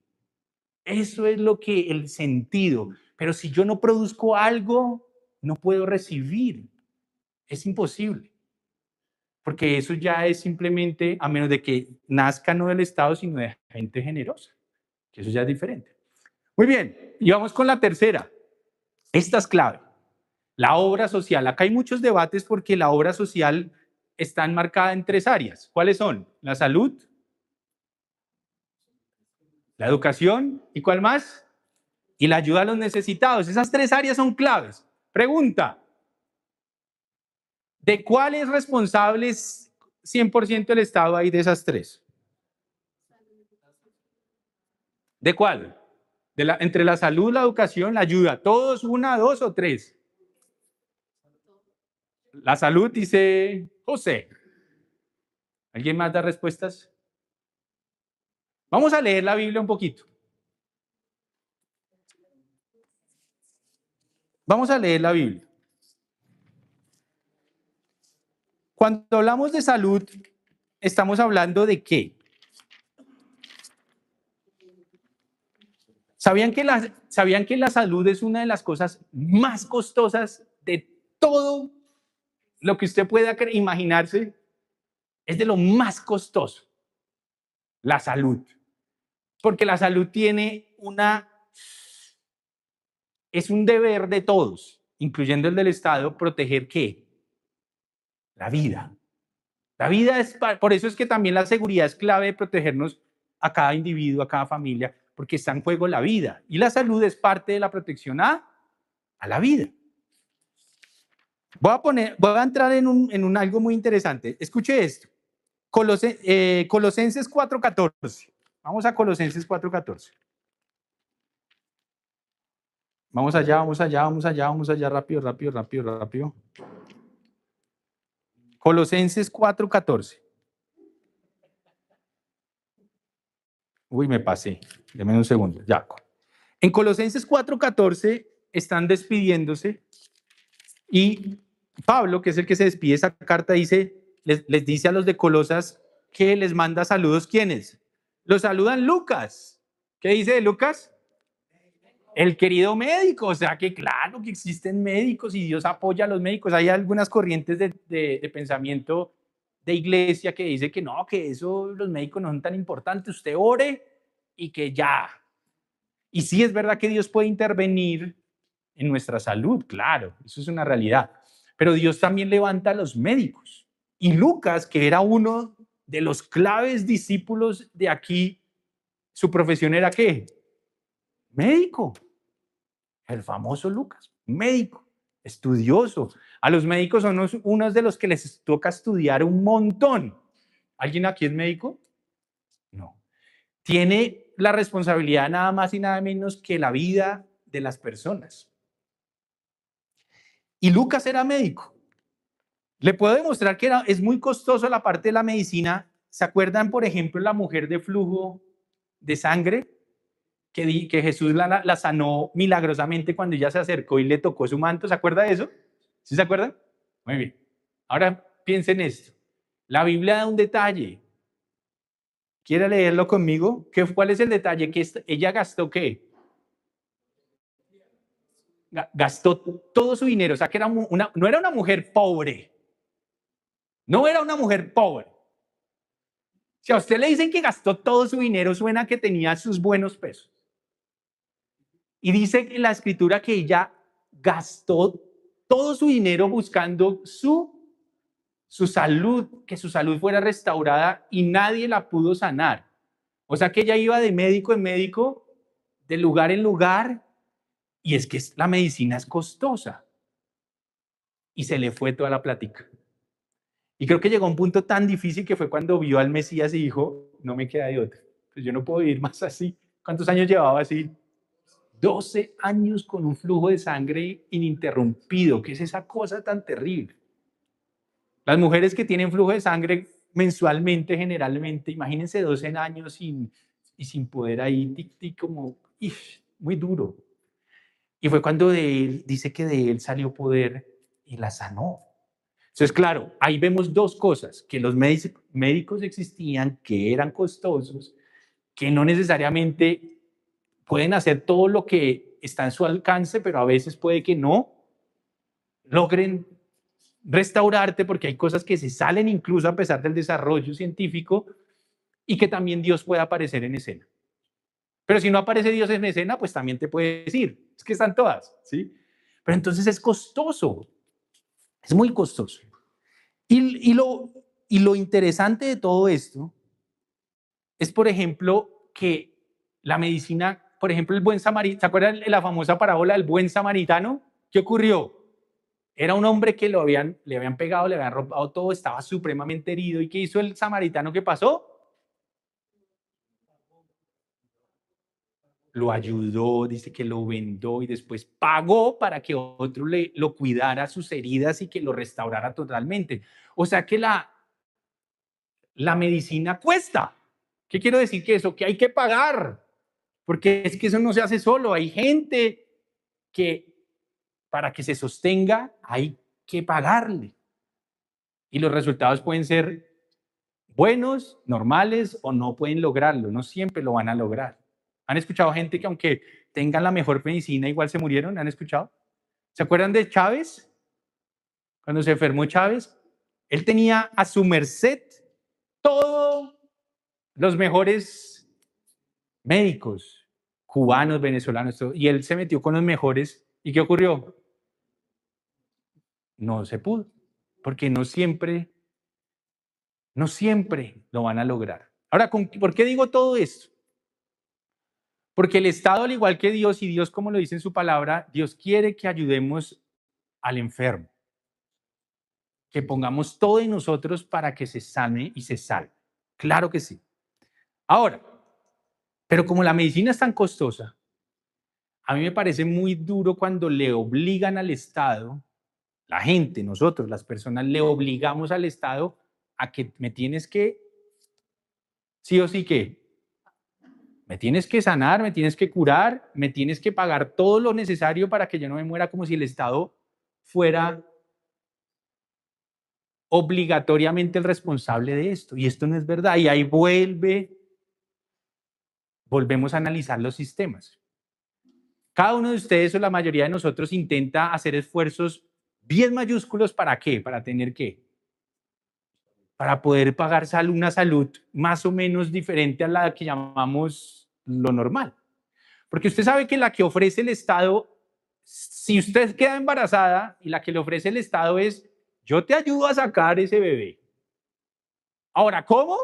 Eso es lo que el sentido. Pero si yo no produzco algo, no puedo recibir. Es imposible. Porque eso ya es simplemente, a menos de que nazca no del Estado, sino de gente generosa. Que eso ya es diferente. Muy bien, y vamos con la tercera. Esta es clave. La obra social. Acá hay muchos debates porque la obra social está enmarcada en 3 áreas. ¿Cuáles son? La salud, la educación y ¿cuál más? Y la ayuda a los necesitados. Esas 3 áreas son claves. Pregunta, ¿de cuál es responsable 100% el Estado ahí de esas 3? ¿De cuál? Entre la salud, la educación, la ayuda. ¿Todos, 1, 2 o 3? La salud, dice José. ¿Alguien más da respuestas? Vamos a leer la Biblia un poquito. Vamos a leer la Biblia. Cuando hablamos de salud, ¿estamos hablando de qué? ¿Sabían que la salud es una de las cosas más costosas de todo lo que usted pueda imaginarse? Es de lo más costoso, la salud. Porque la salud es un deber de todos, incluyendo el del Estado, proteger ¿qué? La vida. La vida por eso es que también la seguridad es clave de protegernos a cada individuo, a cada familia, porque está en juego la vida. Y la salud es parte de la protección a la vida. Voy a entrar en algo muy interesante. Escuche esto. Colosenses 4:14. Vamos a Colosenses 4:14. Vamos allá, rápido. Colosenses 4:14. Uy, me pasé. Deme un segundo, ya. En Colosenses 4:14 están despidiéndose y Pablo, que es el que se despide esa carta, les dice a los de Colosas que les manda saludos. ¿Quiénes? Los saludan Lucas. ¿Qué dice de Lucas? El querido médico, o sea que claro que existen médicos y Dios apoya a los médicos. Hay algunas corrientes de pensamiento de iglesia que dice que no, que eso los médicos no son tan importantes, usted ore y que ya. Y sí es verdad que Dios puede intervenir en nuestra salud, claro, eso es una realidad. Pero Dios también levanta a los médicos. Y Lucas, que era uno de los claves discípulos de aquí, su profesión era ¿qué? Médico. El famoso Lucas, médico, estudioso. A los médicos son unos de los que les toca estudiar un montón. ¿Alguien aquí es médico? No. Tiene la responsabilidad nada más y nada menos que la vida de las personas. Y Lucas era médico. Le puedo demostrar que es muy costoso la parte de la medicina. ¿Se acuerdan, por ejemplo, la mujer de flujo de sangre? Que Jesús la sanó milagrosamente cuando ella se acercó y le tocó su manto. ¿Se acuerda de eso? ¿Sí se acuerdan? Muy bien. Ahora piensen esto. La Biblia da un detalle. ¿Quiere leerlo conmigo? ¿Cuál es el detalle? Que ella gastó ¿qué? Gastó todo su dinero. O sea, que no era una mujer pobre. No era una mujer pobre. Si a usted le dicen que gastó todo su dinero, suena que tenía sus buenos pesos. Y dice en la escritura que ella gastó todo su dinero buscando su salud, que su salud fuera restaurada y nadie la pudo sanar. O sea que ella iba de médico en médico, de lugar en lugar, y es que la medicina es costosa. Y se le fue toda la plática. Y creo que llegó a un punto tan difícil que fue cuando vio al Mesías y dijo, no me queda de otra. Pues yo no puedo vivir más así. ¿Cuántos años llevaba así? 12 años con un flujo de sangre ininterrumpido. ¿Qué es esa cosa tan terrible? Las mujeres que tienen flujo de sangre mensualmente, generalmente, imagínense 12 años sin poder ahí, tic, tic, como, muy duro. Y fue cuando dice que de él salió poder y la sanó. Entonces, claro, ahí vemos dos cosas, que los médicos existían, que eran costosos, que no necesariamente pueden hacer todo lo que está en su alcance, pero a veces puede que no logren restaurarte porque hay cosas que se salen incluso a pesar del desarrollo científico y que también Dios puede aparecer en escena. Pero si no aparece Dios en escena, pues también te puede decir, es que están todas, ¿sí? Pero entonces es costoso, es muy costoso. Y lo interesante de todo esto es, por ejemplo, que la medicina, por ejemplo, el buen samaritano, ¿se acuerdan de la famosa parábola del buen samaritano? ¿Qué ocurrió? Era un hombre que le habían pegado, le habían robado todo, estaba supremamente herido. ¿Y qué hizo el samaritano que pasó? Lo ayudó, dice que lo vendó y después pagó para que otro lo cuidara sus heridas y que lo restaurara totalmente. O sea que la medicina cuesta. ¿Qué quiero decir que eso? Que hay que pagar, porque es que eso no se hace solo. Hay gente que para que se sostenga hay que pagarle. Y los resultados pueden ser buenos, normales o no pueden lograrlo. No siempre lo van a lograr. ¿Han escuchado gente que aunque tengan la mejor medicina igual se murieron? ¿Han escuchado? ¿Se acuerdan de Chávez? Cuando se enfermó Chávez, él tenía a su merced todos los mejores médicos, cubanos, venezolanos, todo, y él se metió con los mejores. ¿Y qué ocurrió? No se pudo, porque no siempre lo van a lograr. Ahora, ¿por qué digo todo esto? Porque el Estado, al igual que Dios, y Dios como lo dice en su palabra, Dios quiere que ayudemos al enfermo, que pongamos todo en nosotros para que se sane y se salve. Claro que sí. Ahora, pero como la medicina es tan costosa, a mí me parece muy duro cuando le obligan al Estado, la gente, nosotros, las personas, le obligamos al Estado a que me tienes que, sí o sí que, me tienes que sanar, me tienes que curar, me tienes que pagar todo lo necesario para que yo no me muera, como si el Estado fuera obligatoriamente el responsable de esto. Y esto no es verdad. Y ahí volvemos a analizar los sistemas. Cada uno de ustedes o la mayoría de nosotros intenta hacer esfuerzos bien mayúsculos. ¿Para qué? Para tener qué. Para poder pagar una salud más o menos diferente a la que llamamos lo normal. Porque usted sabe que la que ofrece el Estado, si usted queda embarazada y la que le ofrece el Estado es, yo te ayudo a sacar ese bebé. Ahora, ¿cómo?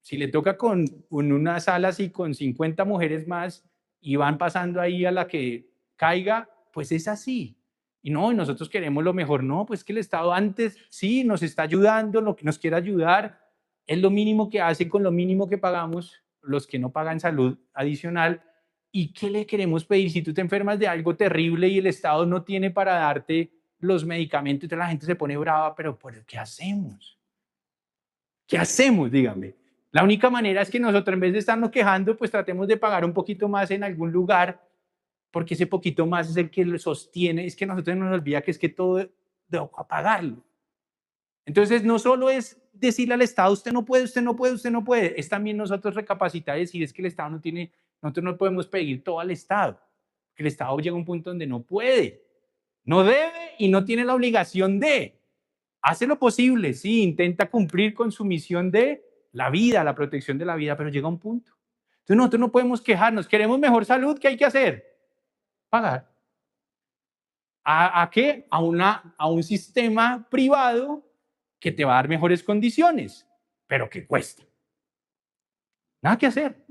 Si le toca con una sala así con 50 mujeres más y van pasando ahí a la que caiga, pues es así. Y no, y nosotros queremos lo mejor. No, pues que el Estado antes sí nos está ayudando, lo que nos quiere ayudar, es lo mínimo que hace con lo mínimo que pagamos los que no pagan salud adicional. ¿Y qué le queremos pedir si tú te enfermas de algo terrible y el Estado no tiene para darte los medicamentos? Entonces la gente se pone brava, pero ¿qué hacemos? ¿Qué hacemos? Dígame. La única manera es que nosotros, en vez de estarnos quejando, pues tratemos de pagar un poquito más en algún lugar, porque ese poquito más es el que lo sostiene. Es que nosotros no nos olvida que es que todo debo pagarlo. Entonces, no solo es decirle al Estado, usted no puede, usted no puede, usted no puede. Es también nosotros recapacitar y decir, es que el Estado no tiene, nosotros no podemos pedir todo al Estado. Que el Estado llega a un punto donde no puede, no debe y no tiene la obligación de. Hace lo posible, sí, intenta cumplir con su misión de la vida, la protección de la vida, pero llega a un punto. Entonces nosotros no podemos quejarnos, queremos mejor salud, ¿qué hay que hacer? Pagar. ¿A qué? A un sistema privado que te va a dar mejores condiciones, pero que cuesta. Nada que hacer.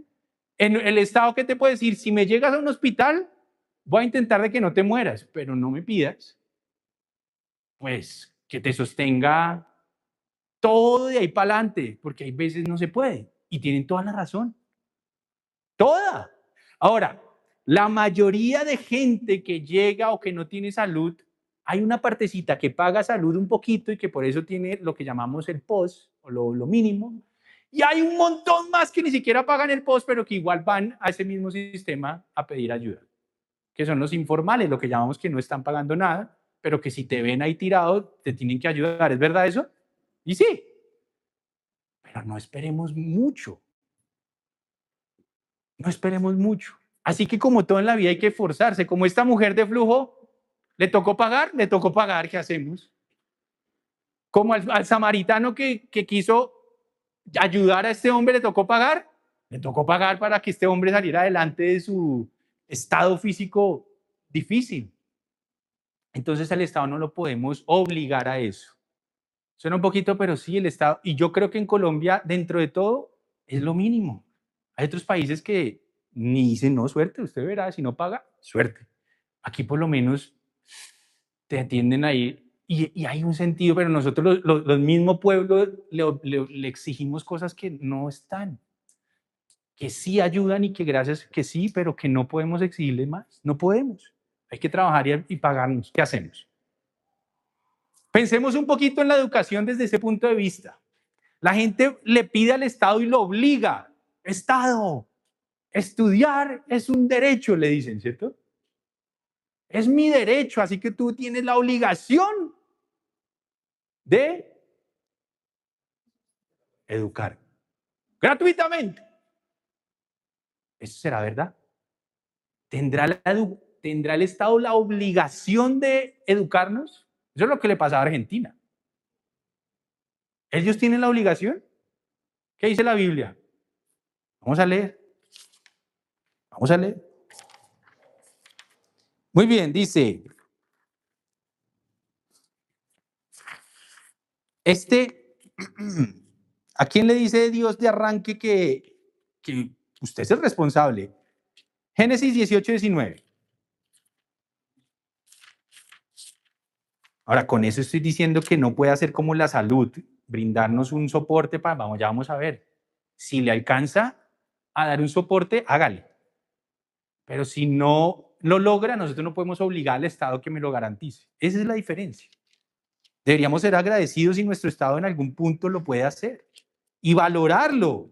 En el Estado, ¿qué te puede decir? Si me llegas a un hospital, voy a intentar de que no te mueras, pero no me pidas, pues, que te sostenga todo de ahí para adelante, porque hay veces no se puede. Y tienen toda la razón. Toda. Ahora, la mayoría de gente que llega o que no tiene salud, hay una partecita que paga salud un poquito y que por eso tiene lo que llamamos el POS o lo mínimo. Y hay un montón más que ni siquiera pagan el POS, pero que igual van a ese mismo sistema a pedir ayuda. Que son los informales, lo que llamamos que no están pagando nada, pero que si te ven ahí tirado, te tienen que ayudar. ¿Es verdad eso? Y sí, pero no esperemos mucho. No esperemos mucho. Así que como todo en la vida hay que esforzarse. Como esta mujer de flujo, le tocó pagar, ¿qué hacemos? Como al samaritano que quiso ayudar a este hombre, le tocó pagar para que este hombre saliera adelante de su estado físico difícil. Entonces el Estado no lo podemos obligar a eso. Suena un poquito, pero sí, el Estado, y yo creo que en Colombia, dentro de todo, es lo mínimo. Hay otros países que ni dicen, no, suerte, usted verá, si no paga, suerte. Aquí por lo menos te atienden ahí y hay un sentido, pero nosotros los mismos pueblos le exigimos cosas que no están, que sí ayudan y que gracias, que sí, pero que no podemos exigirle más, no podemos. Hay que trabajar y pagarnos. ¿Qué hacemos? Pensemos un poquito en la educación desde ese punto de vista. La gente le pide al Estado y lo obliga. Estado, estudiar es un derecho, le dicen, ¿cierto? Es mi derecho, así que tú tienes la obligación de educar gratuitamente. ¿Eso será verdad? ¿Tendrá el Estado la obligación de educarnos? Eso es lo que le pasa a Argentina. ¿Ellos tienen la obligación? ¿Qué dice la Biblia? Vamos a leer. Vamos a leer. Muy bien, dice, ¿a quién le dice Dios de arranque que usted es el responsable? Génesis 18:19. Ahora, con eso estoy diciendo que no puede hacer como la salud, brindarnos un soporte para, ya vamos a ver. Si le alcanza a dar un soporte, hágale. Pero si no lo logra, nosotros no podemos obligar al Estado que me lo garantice. Esa es la diferencia. Deberíamos ser agradecidos si nuestro Estado en algún punto lo puede hacer y valorarlo,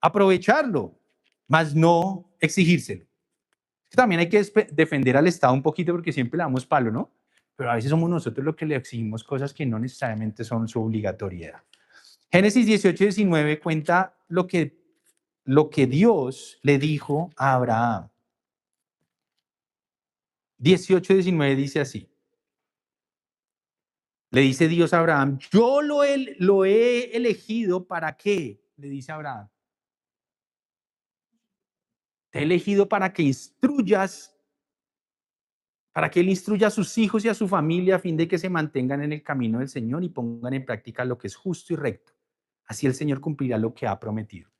aprovecharlo, más no exigírselo. También hay que defender al Estado un poquito porque siempre le damos palo, ¿no? Pero a veces somos nosotros los que le exigimos cosas que no necesariamente son su obligatoriedad. Génesis 18:19 cuenta lo que Dios le dijo a Abraham. 18-19 dice así. Le dice Dios a Abraham, yo lo he elegido ¿para qué? Le dice Abraham. Te he elegido para que él instruya a sus hijos y a su familia a fin de que se mantengan en el camino del Señor y pongan en práctica lo que es justo y recto. Así el Señor cumplirá lo que ha prometido.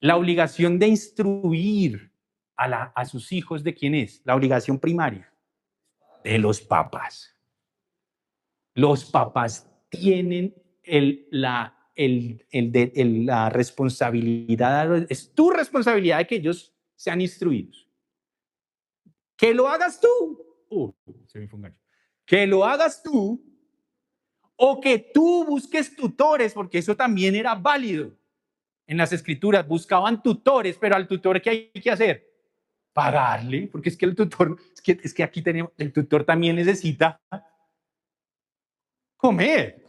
La obligación de instruir a sus hijos, ¿de quién es? La obligación primaria de los papás. Los papás tienen la responsabilidad, es tu responsabilidad de que ellos sean instruidos. Que lo hagas tú. Se me fue un gallo. Que lo hagas tú o que tú busques tutores, porque eso también era válido. En las escrituras buscaban tutores, pero al tutor, ¿qué hay que hacer? Pagarle, porque es que el tutor, es que aquí tenemos, el tutor también necesita comer.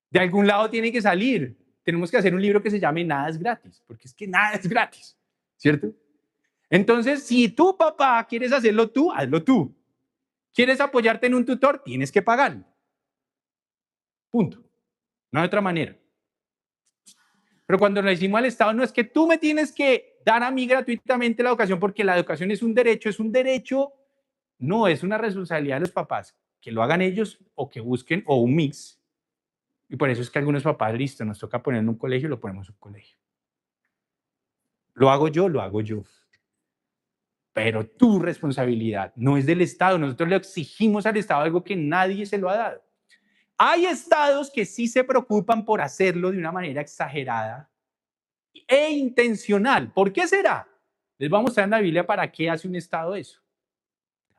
De algún lado tiene que salir. Tenemos que hacer un libro que se llame Nada es gratis, porque es que nada es gratis, ¿cierto? Entonces, si tu papá quieres hacerlo tú, hazlo tú. ¿Quieres apoyarte en un tutor? Tienes que pagarlo. Punto. No hay otra manera. Pero cuando le decimos al Estado, no es que tú me tienes que dar a mí gratuitamente la educación, porque la educación es un derecho, no, es una responsabilidad de los papás, que lo hagan ellos o que busquen, o un mix. Y por eso es que algunos papás, listo, nos toca poner en un colegio, lo ponemos en un colegio. Lo hago yo. Pero tu responsabilidad no es del Estado. Nosotros le exigimos al Estado algo que nadie se lo ha dado. Hay estados que sí se preocupan por hacerlo de una manera exagerada e intencional. ¿Por qué será? Les vamos a mostrar en la Biblia para qué hace un estado eso.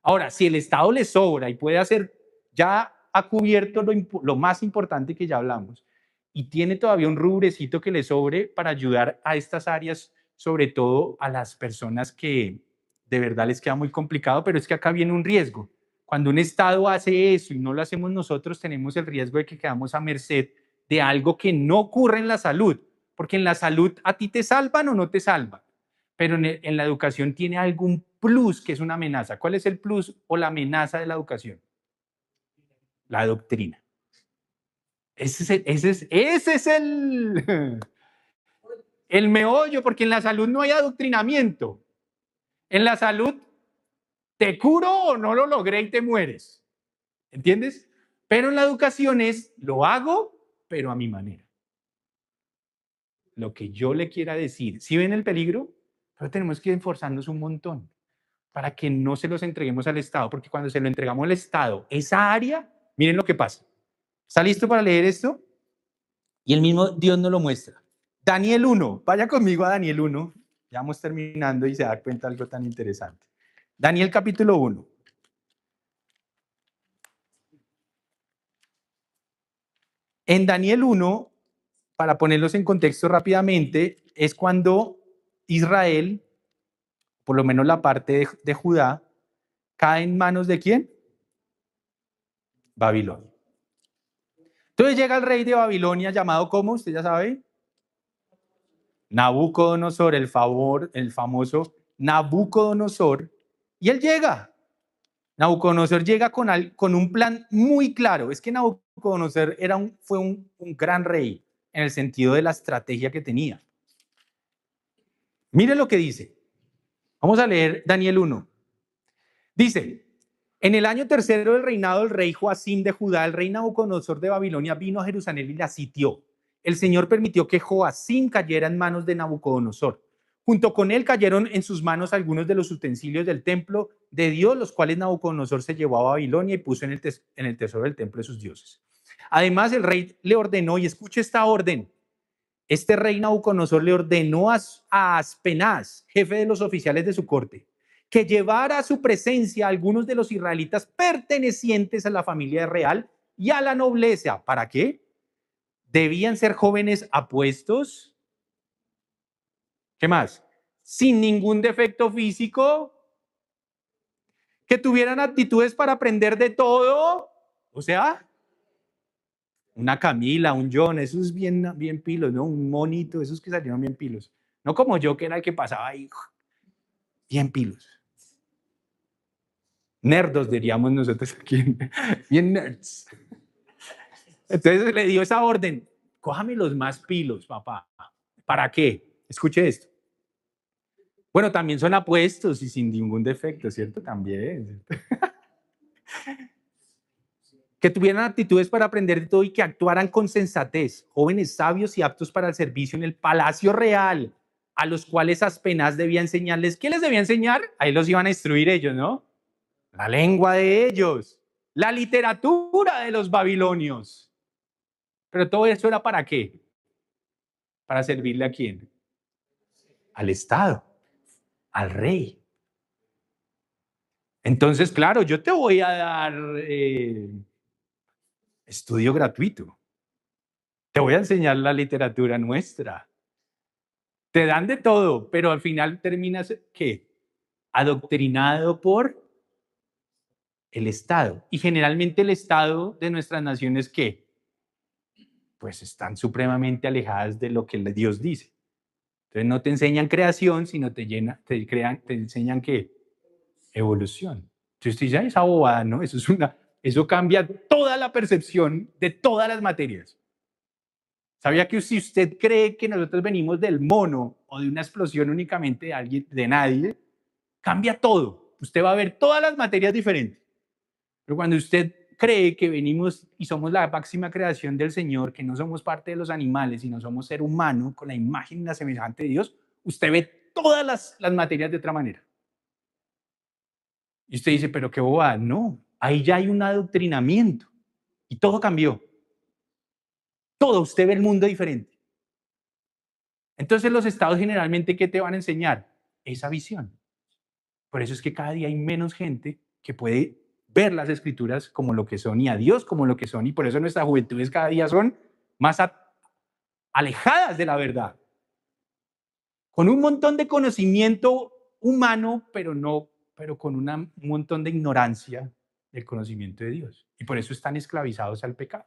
Ahora, si el Estado le sobra y puede hacer, ya ha cubierto lo más importante que ya hablamos, y tiene todavía un rubrecito que le sobre para ayudar a estas áreas, sobre todo a las personas que de verdad les queda muy complicado, pero es que acá viene un riesgo. Cuando un Estado hace eso y no lo hacemos nosotros, tenemos el riesgo de que quedamos a merced de algo que no ocurre en la salud, porque en la salud a ti te salvan o no te salvan, pero en la educación tiene algún plus que es una amenaza. ¿Cuál es el plus o la amenaza de la educación? La doctrina. Ese es el meollo, porque en la salud no hay adoctrinamiento. En la salud te curo o no lo logré y te mueres. ¿Entiendes? Pero en la educación es, lo hago, pero a mi manera. Lo que yo le quiera decir. ¿Sí ven el peligro? Pero tenemos que esforzarnos un montón para que no se los entreguemos al Estado, porque cuando se lo entregamos al Estado, esa área, miren lo que pasa. ¿Está listo para leer esto? Y el mismo Dios nos lo muestra. Daniel 1, vaya conmigo a Daniel 1, ya vamos terminando y se da cuenta de algo tan interesante. Daniel capítulo 1. En Daniel 1, para ponerlos en contexto rápidamente, es cuando Israel, por lo menos la parte de Judá, cae en manos de ¿quién? Babilonia. Entonces llega el rey de Babilonia llamado, ¿cómo? ¿Usted ya sabe? Nabucodonosor, el famoso Nabucodonosor, y él llega. Nabucodonosor llega con un plan muy claro. Es que Nabucodonosor fue un gran rey en el sentido de la estrategia que tenía. Mire lo que dice. Vamos a leer Daniel 1. Dice, en el año tercero del reinado del rey Joacim de Judá, el rey Nabucodonosor de Babilonia vino a Jerusalén y la sitió. El Señor permitió que Joacim cayera en manos de Nabucodonosor. Junto con él cayeron en sus manos algunos de los utensilios del templo de Dios, los cuales Nabucodonosor se llevó a Babilonia y puso en el tesoro del templo de sus dioses. Además, el rey le ordenó, y escuche esta orden, este rey Nabucodonosor le ordenó a Aspenaz, jefe de los oficiales de su corte, que llevara a su presencia a algunos de los israelitas pertenecientes a la familia real y a la nobleza. ¿Para qué? Debían ser jóvenes apuestos. ¿Qué más? Sin ningún defecto físico, que tuvieran actitudes para aprender de todo. O sea, una Camila, un John, esos bien pilos, ¿no? Un monito, esos que salieron bien pilos. No como yo, que era el que pasaba ahí, bien pilos. Nerdos, diríamos nosotros aquí, bien nerds. Entonces le dio esa orden, cójame los más pilos, papá. ¿Para qué? Escuche esto. Bueno, también son apuestos y sin ningún defecto, ¿cierto? También. Que tuvieran actitudes para aprender de todo y que actuaran con sensatez, jóvenes sabios y aptos para el servicio en el palacio real, a los cuales Aspenaz debía enseñarles. ¿Qué les debía enseñar? Ahí los iban a instruir ellos, ¿no? La lengua de ellos, la literatura de los babilonios. Pero todo eso era ¿para qué? ¿Para servirle a quién? Al Estado, al rey. Entonces, claro, yo te voy a dar estudio gratuito. Te voy a enseñar la literatura nuestra. Te dan de todo, pero al final terminas, ¿qué? Adoctrinado por el Estado. Y generalmente el Estado de nuestras naciones, ¿qué? Pues están supremamente alejadas de lo que Dios dice. Entonces no te enseñan creación, sino te enseñan ¿qué? Evolución. Entonces tú dices, esa bobada, ¿no? Eso cambia toda la percepción de todas las materias. ¿Sabía que si usted cree que nosotros venimos del mono o de una explosión únicamente de alguien, de nadie, cambia todo? Usted va a ver todas las materias diferentes. Pero cuando usted cree que venimos y somos la máxima creación del Señor, que no somos parte de los animales, sino somos ser humano con la imagen y la semejanza de Dios, usted ve todas las materias de otra manera. Y usted dice, pero qué bobada. No, ahí ya hay un adoctrinamiento y todo cambió. Todo, usted ve el mundo diferente. Entonces los estados generalmente, ¿qué te van a enseñar? Esa visión. Por eso es que cada día hay menos gente que puede ver las escrituras como lo que son y a Dios como lo que son. Y por eso nuestras juventudes cada día son más alejadas de la verdad. Con un montón de conocimiento humano, pero con un montón de ignorancia del conocimiento de Dios. Y por eso están esclavizados al pecado.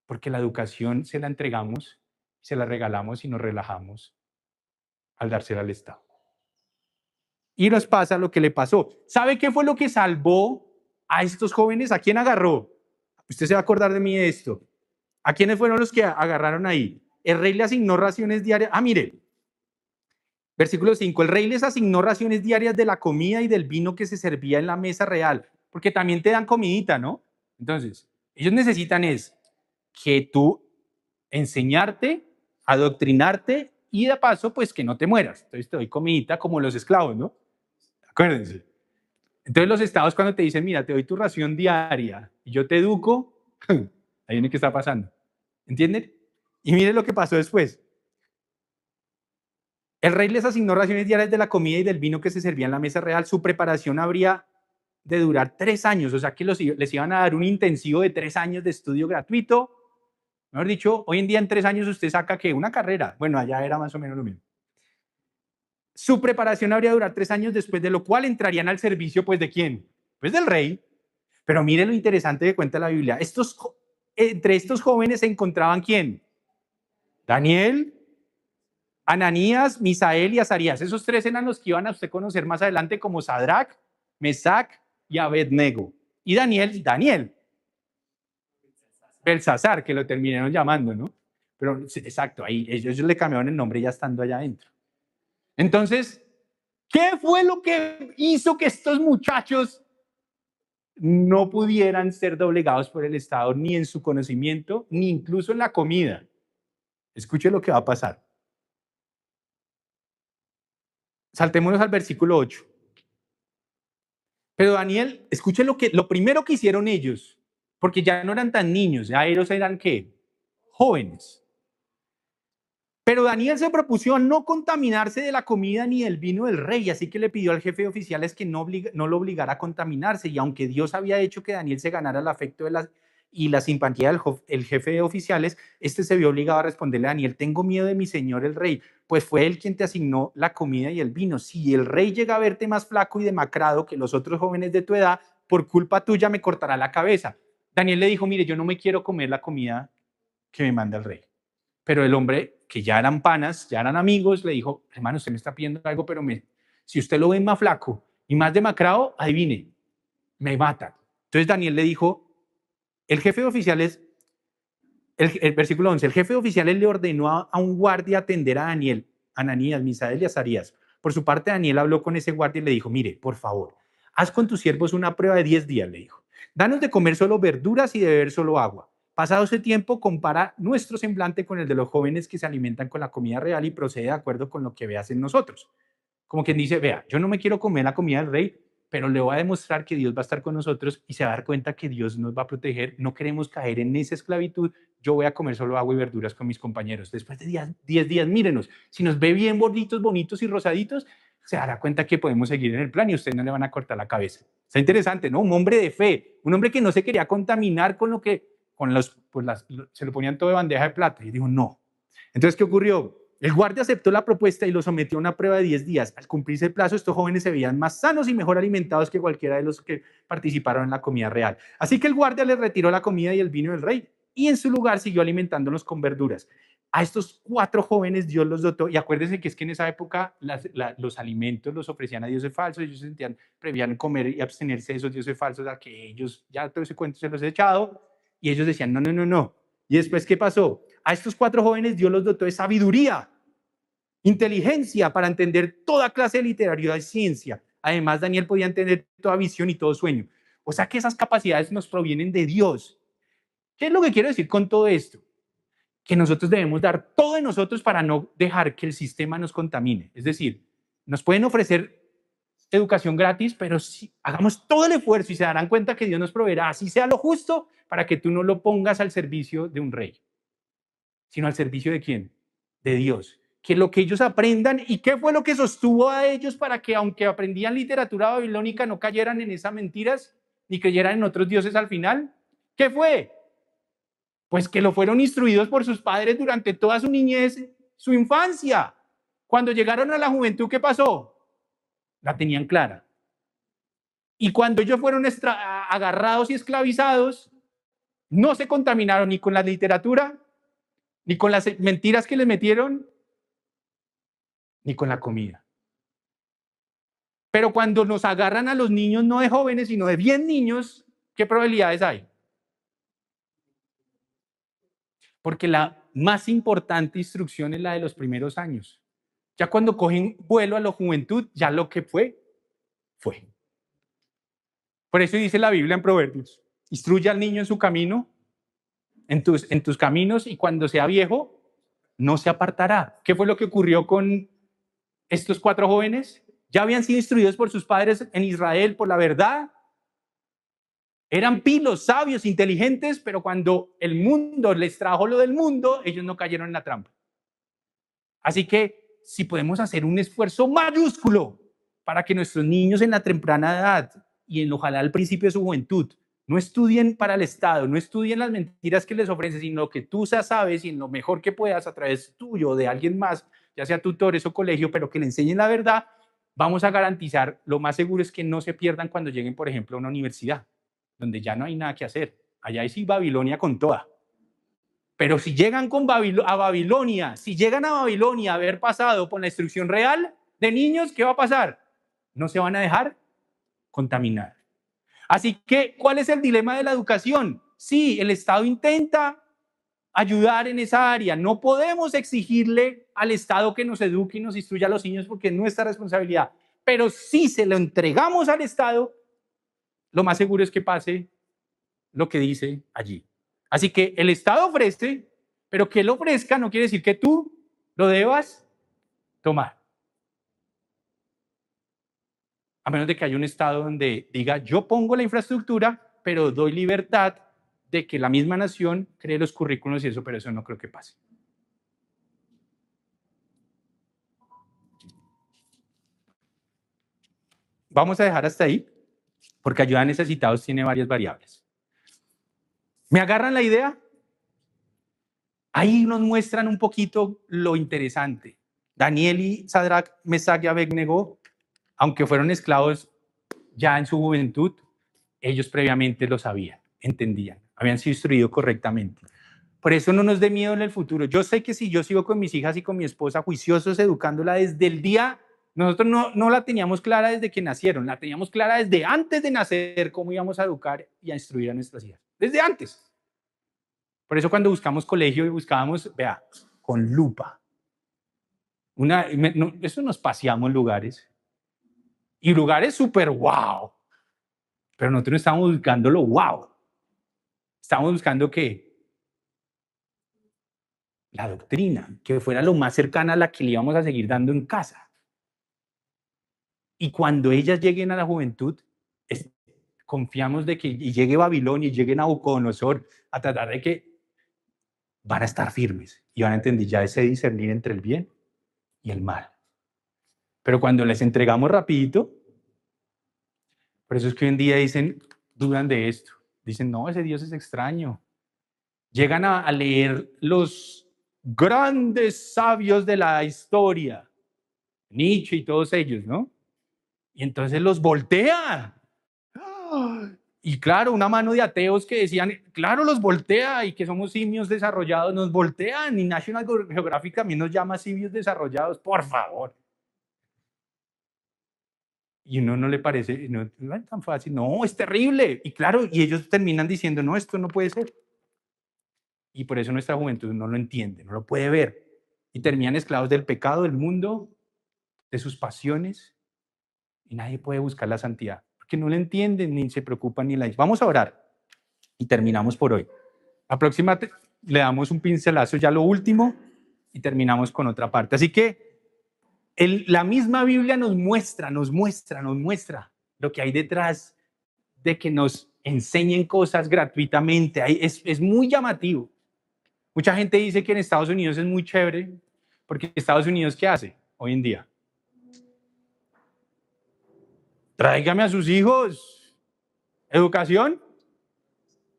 Porque la educación se la entregamos, se la regalamos y nos relajamos al dársela al Estado. Y nos pasa lo que le pasó. ¿Sabe qué fue lo que salvó a estos jóvenes? ¿A quién agarró? Usted se va a acordar de mí de esto. ¿A quiénes fueron los que agarraron ahí? El rey le asignó raciones diarias. Mire, versículo 5. El rey les asignó raciones diarias de la comida y del vino que se servía en la mesa real. Porque también te dan comidita, ¿no? Entonces, ellos necesitan que tú enseñarte, adoctrinarte y de paso, pues que no te mueras. Entonces te doy comidita como los esclavos, ¿no? Acuérdense. Entonces los estados cuando te dicen, mira, te doy tu ración diaria y yo te educo, ahí viene qué está pasando. ¿Entienden? Y miren lo que pasó después. El rey les asignó raciones diarias de la comida y del vino que se servía en la mesa real. Su preparación habría de durar 3 años, o sea que les iban a dar un intensivo de 3 años de estudio gratuito. Mejor dicho, hoy en día en 3 años usted saca ¿qué? Una carrera. Bueno, allá era más o menos lo mismo. Su preparación habría de durar 3 años, después de lo cual entrarían al servicio, pues, ¿de quién? Pues del rey. Pero mire lo interesante que cuenta la Biblia. Entre estos jóvenes se encontraban ¿quién? Daniel, Ananías, Misael y Azarías. Esos 3 eran los que iban a usted conocer más adelante como Sadrach, Mesac y Abednego. Y Daniel. Belsasar, que lo terminaron llamando, ¿no? Pero exacto, ahí ellos le cambiaron el nombre ya estando allá adentro. Entonces, ¿qué fue lo que hizo que estos muchachos no pudieran ser doblegados por el Estado ni en su conocimiento, ni incluso en la comida? Escuche lo que va a pasar. Saltémonos al versículo 8. Pero Daniel, escuche lo primero que hicieron ellos, porque ya no eran tan niños, ya ellos eran ¿qué? Jóvenes. Pero Daniel se propuso no contaminarse de la comida ni del vino del rey, así que le pidió al jefe de oficiales que no lo obligara a contaminarse. Y aunque Dios había hecho que Daniel se ganara el afecto y la simpatía del jefe de oficiales, este se vio obligado a responderle a Daniel: tengo miedo de mi señor el rey, pues fue él quien te asignó la comida y el vino. Si el rey llega a verte más flaco y demacrado que los otros jóvenes de tu edad, por culpa tuya me cortará la cabeza. Daniel le dijo: mire, yo no me quiero comer la comida que me manda el rey. Pero el hombre, que ya eran panas, ya eran amigos, le dijo: hermano, usted me está pidiendo algo, pero si usted lo ve más flaco y más demacrado, adivine, me matan. Entonces Daniel le dijo, el jefe de oficiales, el versículo 11, el jefe de oficiales le ordenó a un guardia atender a Daniel, Ananías, Misael y Azarías. Por su parte, Daniel habló con ese guardia y le dijo, mire, por favor, haz con tus siervos una prueba de 10 días, le dijo. Danos de comer solo verduras y de beber solo agua. Pasado ese tiempo, compara nuestro semblante con el de los jóvenes que se alimentan con la comida real y procede de acuerdo con lo que veas en nosotros. Como quien dice, vea, yo no me quiero comer la comida del rey, pero le voy a demostrar que Dios va a estar con nosotros y se va a dar cuenta que Dios nos va a proteger. No queremos caer en esa esclavitud. Yo voy a comer solo agua y verduras con mis compañeros. Después de 10 días, mírenos, si nos ve bien bonitos, bonitos y rosaditos, se dará cuenta que podemos seguir en el plan y ustedes no le van a cortar la cabeza. Está interesante, ¿no? Un hombre de fe, un hombre que no se quería contaminar con lo que, se lo ponían todo de bandeja de plata. Y dijo, no. Entonces, ¿qué ocurrió? El guardia aceptó la propuesta y lo sometió a una prueba de 10 días. Al cumplirse el plazo, estos jóvenes se veían más sanos y mejor alimentados que cualquiera de los que participaron en la comida real. Así que el guardia les retiró la comida y el vino del rey y en su lugar siguió alimentándolos con verduras. A estos 4 jóvenes Dios los dotó, y acuérdense que es que en esa época los alimentos los ofrecían a dioses falsos, ellos sentían, prevían comer y abstenerse de esos dioses falsos a que ellos, ya todo ese cuento se los he echado, y ellos decían, no, no, no, no. Y después, ¿qué pasó? A estos 4 jóvenes Dios los dotó de sabiduría, inteligencia para entender toda clase de literatura y ciencia. Además, Daniel podía entender toda visión y todo sueño. O sea que esas capacidades nos provienen de Dios. ¿Qué es lo que quiero decir con todo esto? Que nosotros debemos dar todo de nosotros para no dejar que el sistema nos contamine. Es decir, nos pueden ofrecer educación gratis, pero si hagamos todo el esfuerzo y se darán cuenta que Dios nos proveerá, así sea lo justo, para que tú no lo pongas al servicio de un rey, sino al servicio de ¿quién? De Dios. Que lo que ellos aprendan, ¿y qué fue lo que sostuvo a ellos para que, aunque aprendían literatura babilónica, no cayeran en esas mentiras ni creyeran en otros dioses al final? ¿Qué fue? Pues que lo fueron instruidos por sus padres durante toda su niñez, su infancia. Cuando llegaron a la juventud, ¿qué pasó? La tenían clara. Y cuando ellos fueron agarrados y esclavizados, no se contaminaron ni con la literatura, ni con las mentiras que les metieron, ni con la comida. Pero cuando nos agarran a los niños, no de jóvenes, sino de bien niños, ¿qué probabilidades hay? Porque la más importante instrucción es la de los primeros años. Ya cuando cogen vuelo a la juventud, ya lo que fue, fue. Por eso dice la Biblia en Proverbios, instruye al niño en su camino, en tus caminos, y cuando sea viejo, no se apartará. ¿Qué fue lo que ocurrió con estos 4 jóvenes? Ya habían sido instruidos por sus padres en Israel por la verdad. Eran pilos, sabios, inteligentes, pero cuando el mundo les trajo lo del mundo, ellos no cayeron en la trampa. Así que si podemos hacer un esfuerzo mayúsculo para que nuestros niños en la temprana edad y ojalá al principio de su juventud no estudien para el Estado, no estudien las mentiras que les ofrecen, sino lo que tú sabes y en lo mejor que puedas a través tuyo o de alguien más, ya sea tutores o colegio, pero que le enseñen la verdad, vamos a garantizar, lo más seguro es que no se pierdan cuando lleguen, por ejemplo, a una universidad, donde ya no hay nada que hacer. Allá hay sí Babilonia con toda. Pero si llegan a Babilonia, si llegan a Babilonia a haber pasado por la instrucción real de niños, ¿qué va a pasar? No se van a dejar contaminar. Así que, ¿cuál es el dilema de la educación? Sí, el Estado intenta ayudar en esa área. No podemos exigirle al Estado que nos eduque y nos instruya a los niños porque es nuestra responsabilidad. Pero si se lo entregamos al Estado, lo más seguro es que pase lo que dice allí. Así que el Estado ofrece, pero que él ofrezca no quiere decir que tú lo debas tomar. A menos de que haya un Estado donde diga, yo pongo la infraestructura, pero doy libertad de que la misma nación cree los currículos y eso, pero eso no creo que pase. Vamos a dejar hasta ahí, porque ayuda a necesitados tiene varias variables. ¿Me agarran la idea? Ahí nos muestran un poquito lo interesante. Daniel y Sadrach, Mesach y Abednego, aunque fueron esclavos ya en su juventud, ellos previamente lo sabían, entendían, habían sido instruidos correctamente. Por eso no nos dé miedo en el futuro. Yo sé que si yo sigo con mis hijas y con mi esposa juiciosos, educándola desde el día Nosotros no la teníamos clara desde que nacieron, la teníamos clara desde antes de nacer, cómo íbamos a educar y a instruir a nuestras hijas. Desde antes. Por eso cuando buscamos colegio y buscábamos, vea, con lupa. Eso nos paseamos lugares. Y lugares súper wow. Pero nosotros no estábamos buscando lo wow. Estábamos buscando ¿qué? La doctrina, que fuera lo más cercana a la que le íbamos a seguir dando en casa. Y cuando ellas lleguen a la juventud, confiamos de que y llegue Babilonia y llegue Nabucodonosor a tratar de que van a estar firmes y van a entender ya ese discernir entre el bien y el mal. Pero cuando les entregamos rapidito, por eso es que hoy en día dudan de esto. Dicen, no, ese Dios es extraño. Llegan a leer los grandes sabios de la historia, Nietzsche y todos ellos, ¿no? Y entonces los voltea. Y claro, una mano de ateos que decían, claro, los voltea y que somos simios desarrollados, nos voltean y National Geographic también nos llama simios desarrollados, por favor. Y uno no le parece, no es tan fácil, no, es terrible. Y claro, y ellos terminan diciendo, no, esto no puede ser. Y por eso nuestra juventud no lo entiende, no lo puede ver. Y terminan esclavos del pecado, del mundo, de sus pasiones. Y nadie puede buscar la santidad, porque no le entienden, ni se preocupan, ni la... Vamos a orar y terminamos por hoy. La próxima le damos un pincelazo, ya lo último, y terminamos con otra parte. Así que la misma Biblia nos muestra lo que hay detrás de que nos enseñen cosas gratuitamente. Es muy llamativo. Mucha gente dice que en Estados Unidos es muy chévere, porque Estados Unidos, ¿qué hace hoy en día? Tráigame a sus hijos. Educación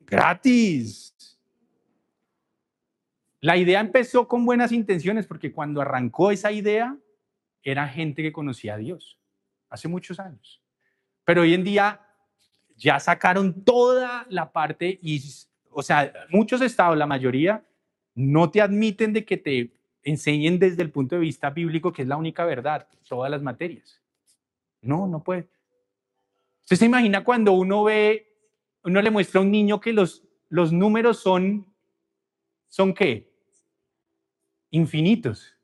gratis. La idea empezó con buenas intenciones, porque cuando arrancó esa idea, era gente que conocía a Dios, hace muchos años. Pero hoy en día ya sacaron toda la parte y, o sea, muchos estados, la mayoría, no te admiten de que te enseñen desde el punto de vista bíblico, que es la única verdad, todas las materias. No puede. ¿Usted se imagina cuando uno le muestra a un niño que los números son ¿qué? Infinitos.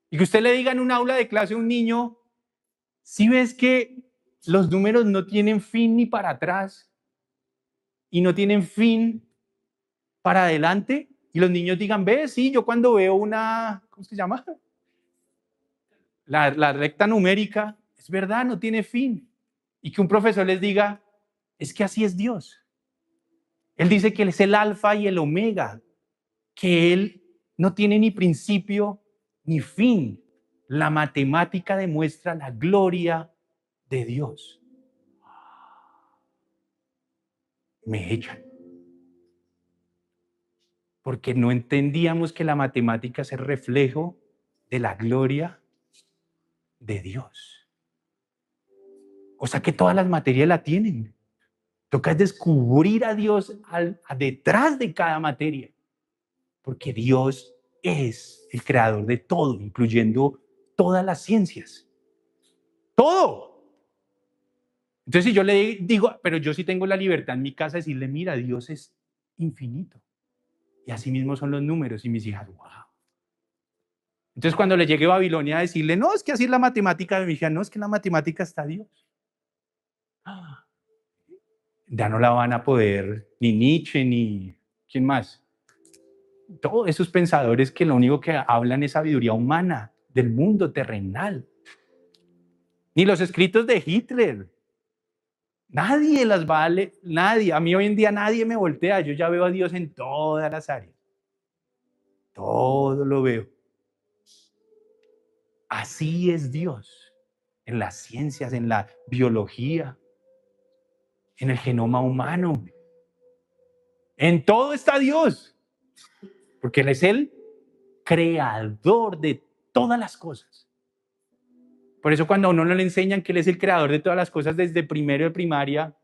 Y que usted le diga en un aula de clase a un niño, si ves que los números no tienen fin ni para atrás y no tienen fin para adelante, y los niños digan, ¿ves? Sí, yo cuando veo ¿cómo se llama? La recta numérica, es verdad, no tiene fin. Y que un profesor les diga, es que así es Dios. Él dice que Él es el alfa y el omega, que Él no tiene ni principio ni fin. La matemática demuestra la gloria de Dios. Me echan. Porque no entendíamos que la matemática es el reflejo de la gloria de Dios. O sea que todas las materias la tienen. Toca descubrir a Dios detrás de cada materia. Porque Dios es el creador de todo, incluyendo todas las ciencias. Todo. Entonces, si yo le digo, pero yo sí tengo la libertad en mi casa de decirle, mira, Dios es infinito. Y así mismo son los números. Y mis hijas, wow. Entonces, cuando le llegue a Babilonia a decirle, no, es que así es la matemática, me decían, no, es que en la matemática está Dios. Ya no la van a poder, ni Nietzsche, ni ¿quién más? Todos esos pensadores que lo único que hablan es sabiduría humana, del mundo terrenal. Ni los escritos de Hitler. Nadie las vale, nadie. A mí hoy en día nadie me voltea. Yo ya veo a Dios en todas las áreas. Todo lo veo. Así es Dios. En las ciencias, en la biología, en el genoma humano. En todo está Dios. Porque Él es el creador de todas las cosas. Por eso cuando a uno no le enseñan que Él es el creador de todas las cosas desde primero de primaria,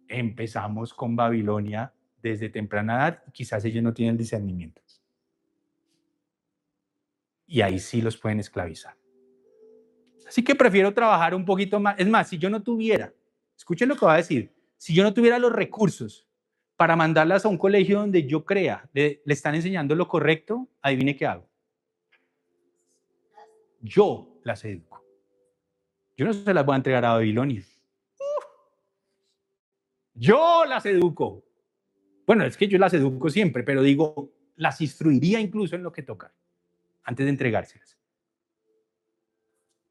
empezamos con Babilonia desde temprana edad y quizás ellos no tienen discernimiento. Y ahí sí los pueden esclavizar. Así que prefiero trabajar un poquito más. Es más, si yo no tuviera, escuchen lo que va a decir, si yo no tuviera los recursos para mandarlas a un colegio donde yo crea le están enseñando lo correcto, adivine qué hago. Yo las educo. Yo no se las voy a entregar a Babilonia. Yo las educo. Bueno, es que yo las educo siempre, pero digo, las instruiría incluso en lo que toca, antes de entregárselas.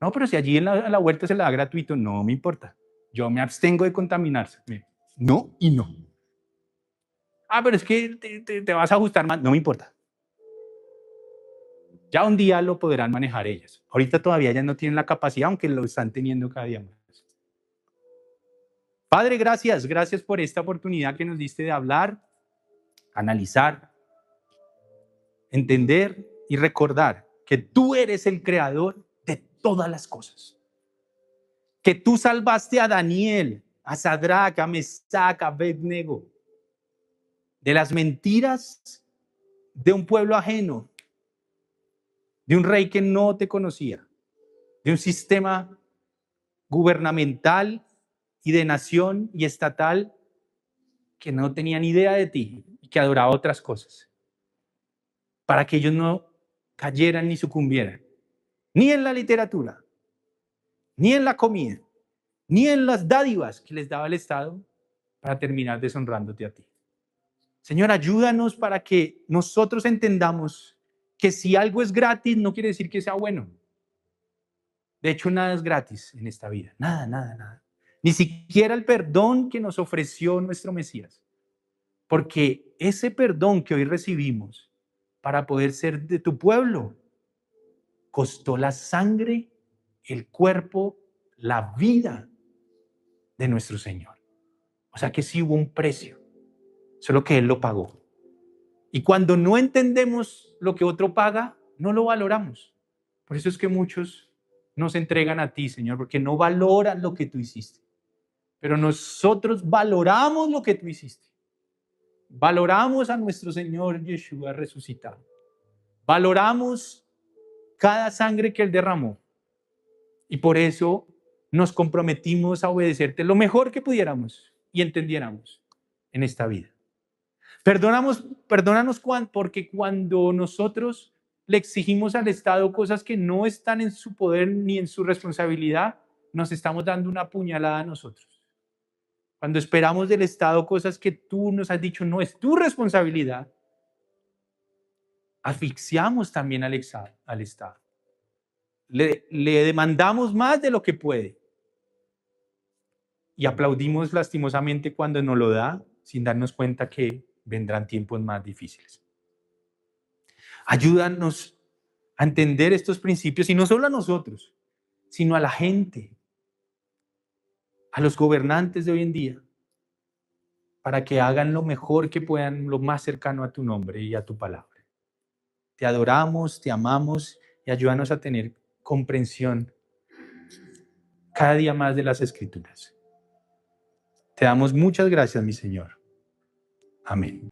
No, pero si allí en la huerta se la da gratuito, no me importa. Yo me abstengo de contaminarse. No y no. Ah, pero es que te vas a ajustar más. No me importa. Ya un día lo podrán manejar ellas. Ahorita todavía ellas no tienen la capacidad, aunque lo están teniendo cada día más. Padre, gracias. Gracias por esta oportunidad que nos diste de hablar, analizar, entender y recordar que tú eres el creador de todas las cosas. Que tú salvaste a Daniel, a Sadrach, a Mesach, a Abednego de las mentiras de un pueblo ajeno, de un rey que no te conocía, de un sistema gubernamental y de nación y estatal que no tenía ni idea de ti y que adoraba otras cosas, para que ellos no cayeran ni sucumbieran, ni en la literatura, ni en la comida, ni en las dádivas que les daba el Estado para terminar deshonrándote a ti. Señor, ayúdanos para que nosotros entendamos que si algo es gratis no quiere decir que sea bueno. De hecho, nada es gratis en esta vida. Nada, nada, nada. Ni siquiera el perdón que nos ofreció nuestro Mesías. Porque ese perdón que hoy recibimos para poder ser de tu pueblo costó la sangre, el cuerpo, la vida de nuestro Señor. O sea que sí hubo un precio, solo que Él lo pagó. Y cuando no entendemos lo que otro paga, no lo valoramos. Por eso es que muchos no se entregan a ti, Señor, porque no valoran lo que tú hiciste. Pero nosotros valoramos lo que tú hiciste. Valoramos a nuestro Señor Yeshua resucitado. Valoramos cada sangre que Él derramó. Y por eso nos comprometimos a obedecerte lo mejor que pudiéramos y entendiéramos en esta vida. Perdónanos porque cuando nosotros le exigimos al Estado cosas que no están en su poder ni en su responsabilidad, nos estamos dando una puñalada a nosotros. Cuando esperamos del Estado cosas que tú nos has dicho no es tu responsabilidad, asfixiamos también al Estado. Le demandamos más de lo que puede. Y aplaudimos lastimosamente cuando nos lo da, sin darnos cuenta que vendrán tiempos más difíciles. Ayúdanos a entender estos principios, y no solo a nosotros, sino a la gente, a los gobernantes de hoy en día, para que hagan lo mejor que puedan, lo más cercano a tu nombre y a tu palabra. Te adoramos, te amamos y ayúdanos a tener comprensión cada día más de las Escrituras. Te damos muchas gracias, mi Señor. Amén.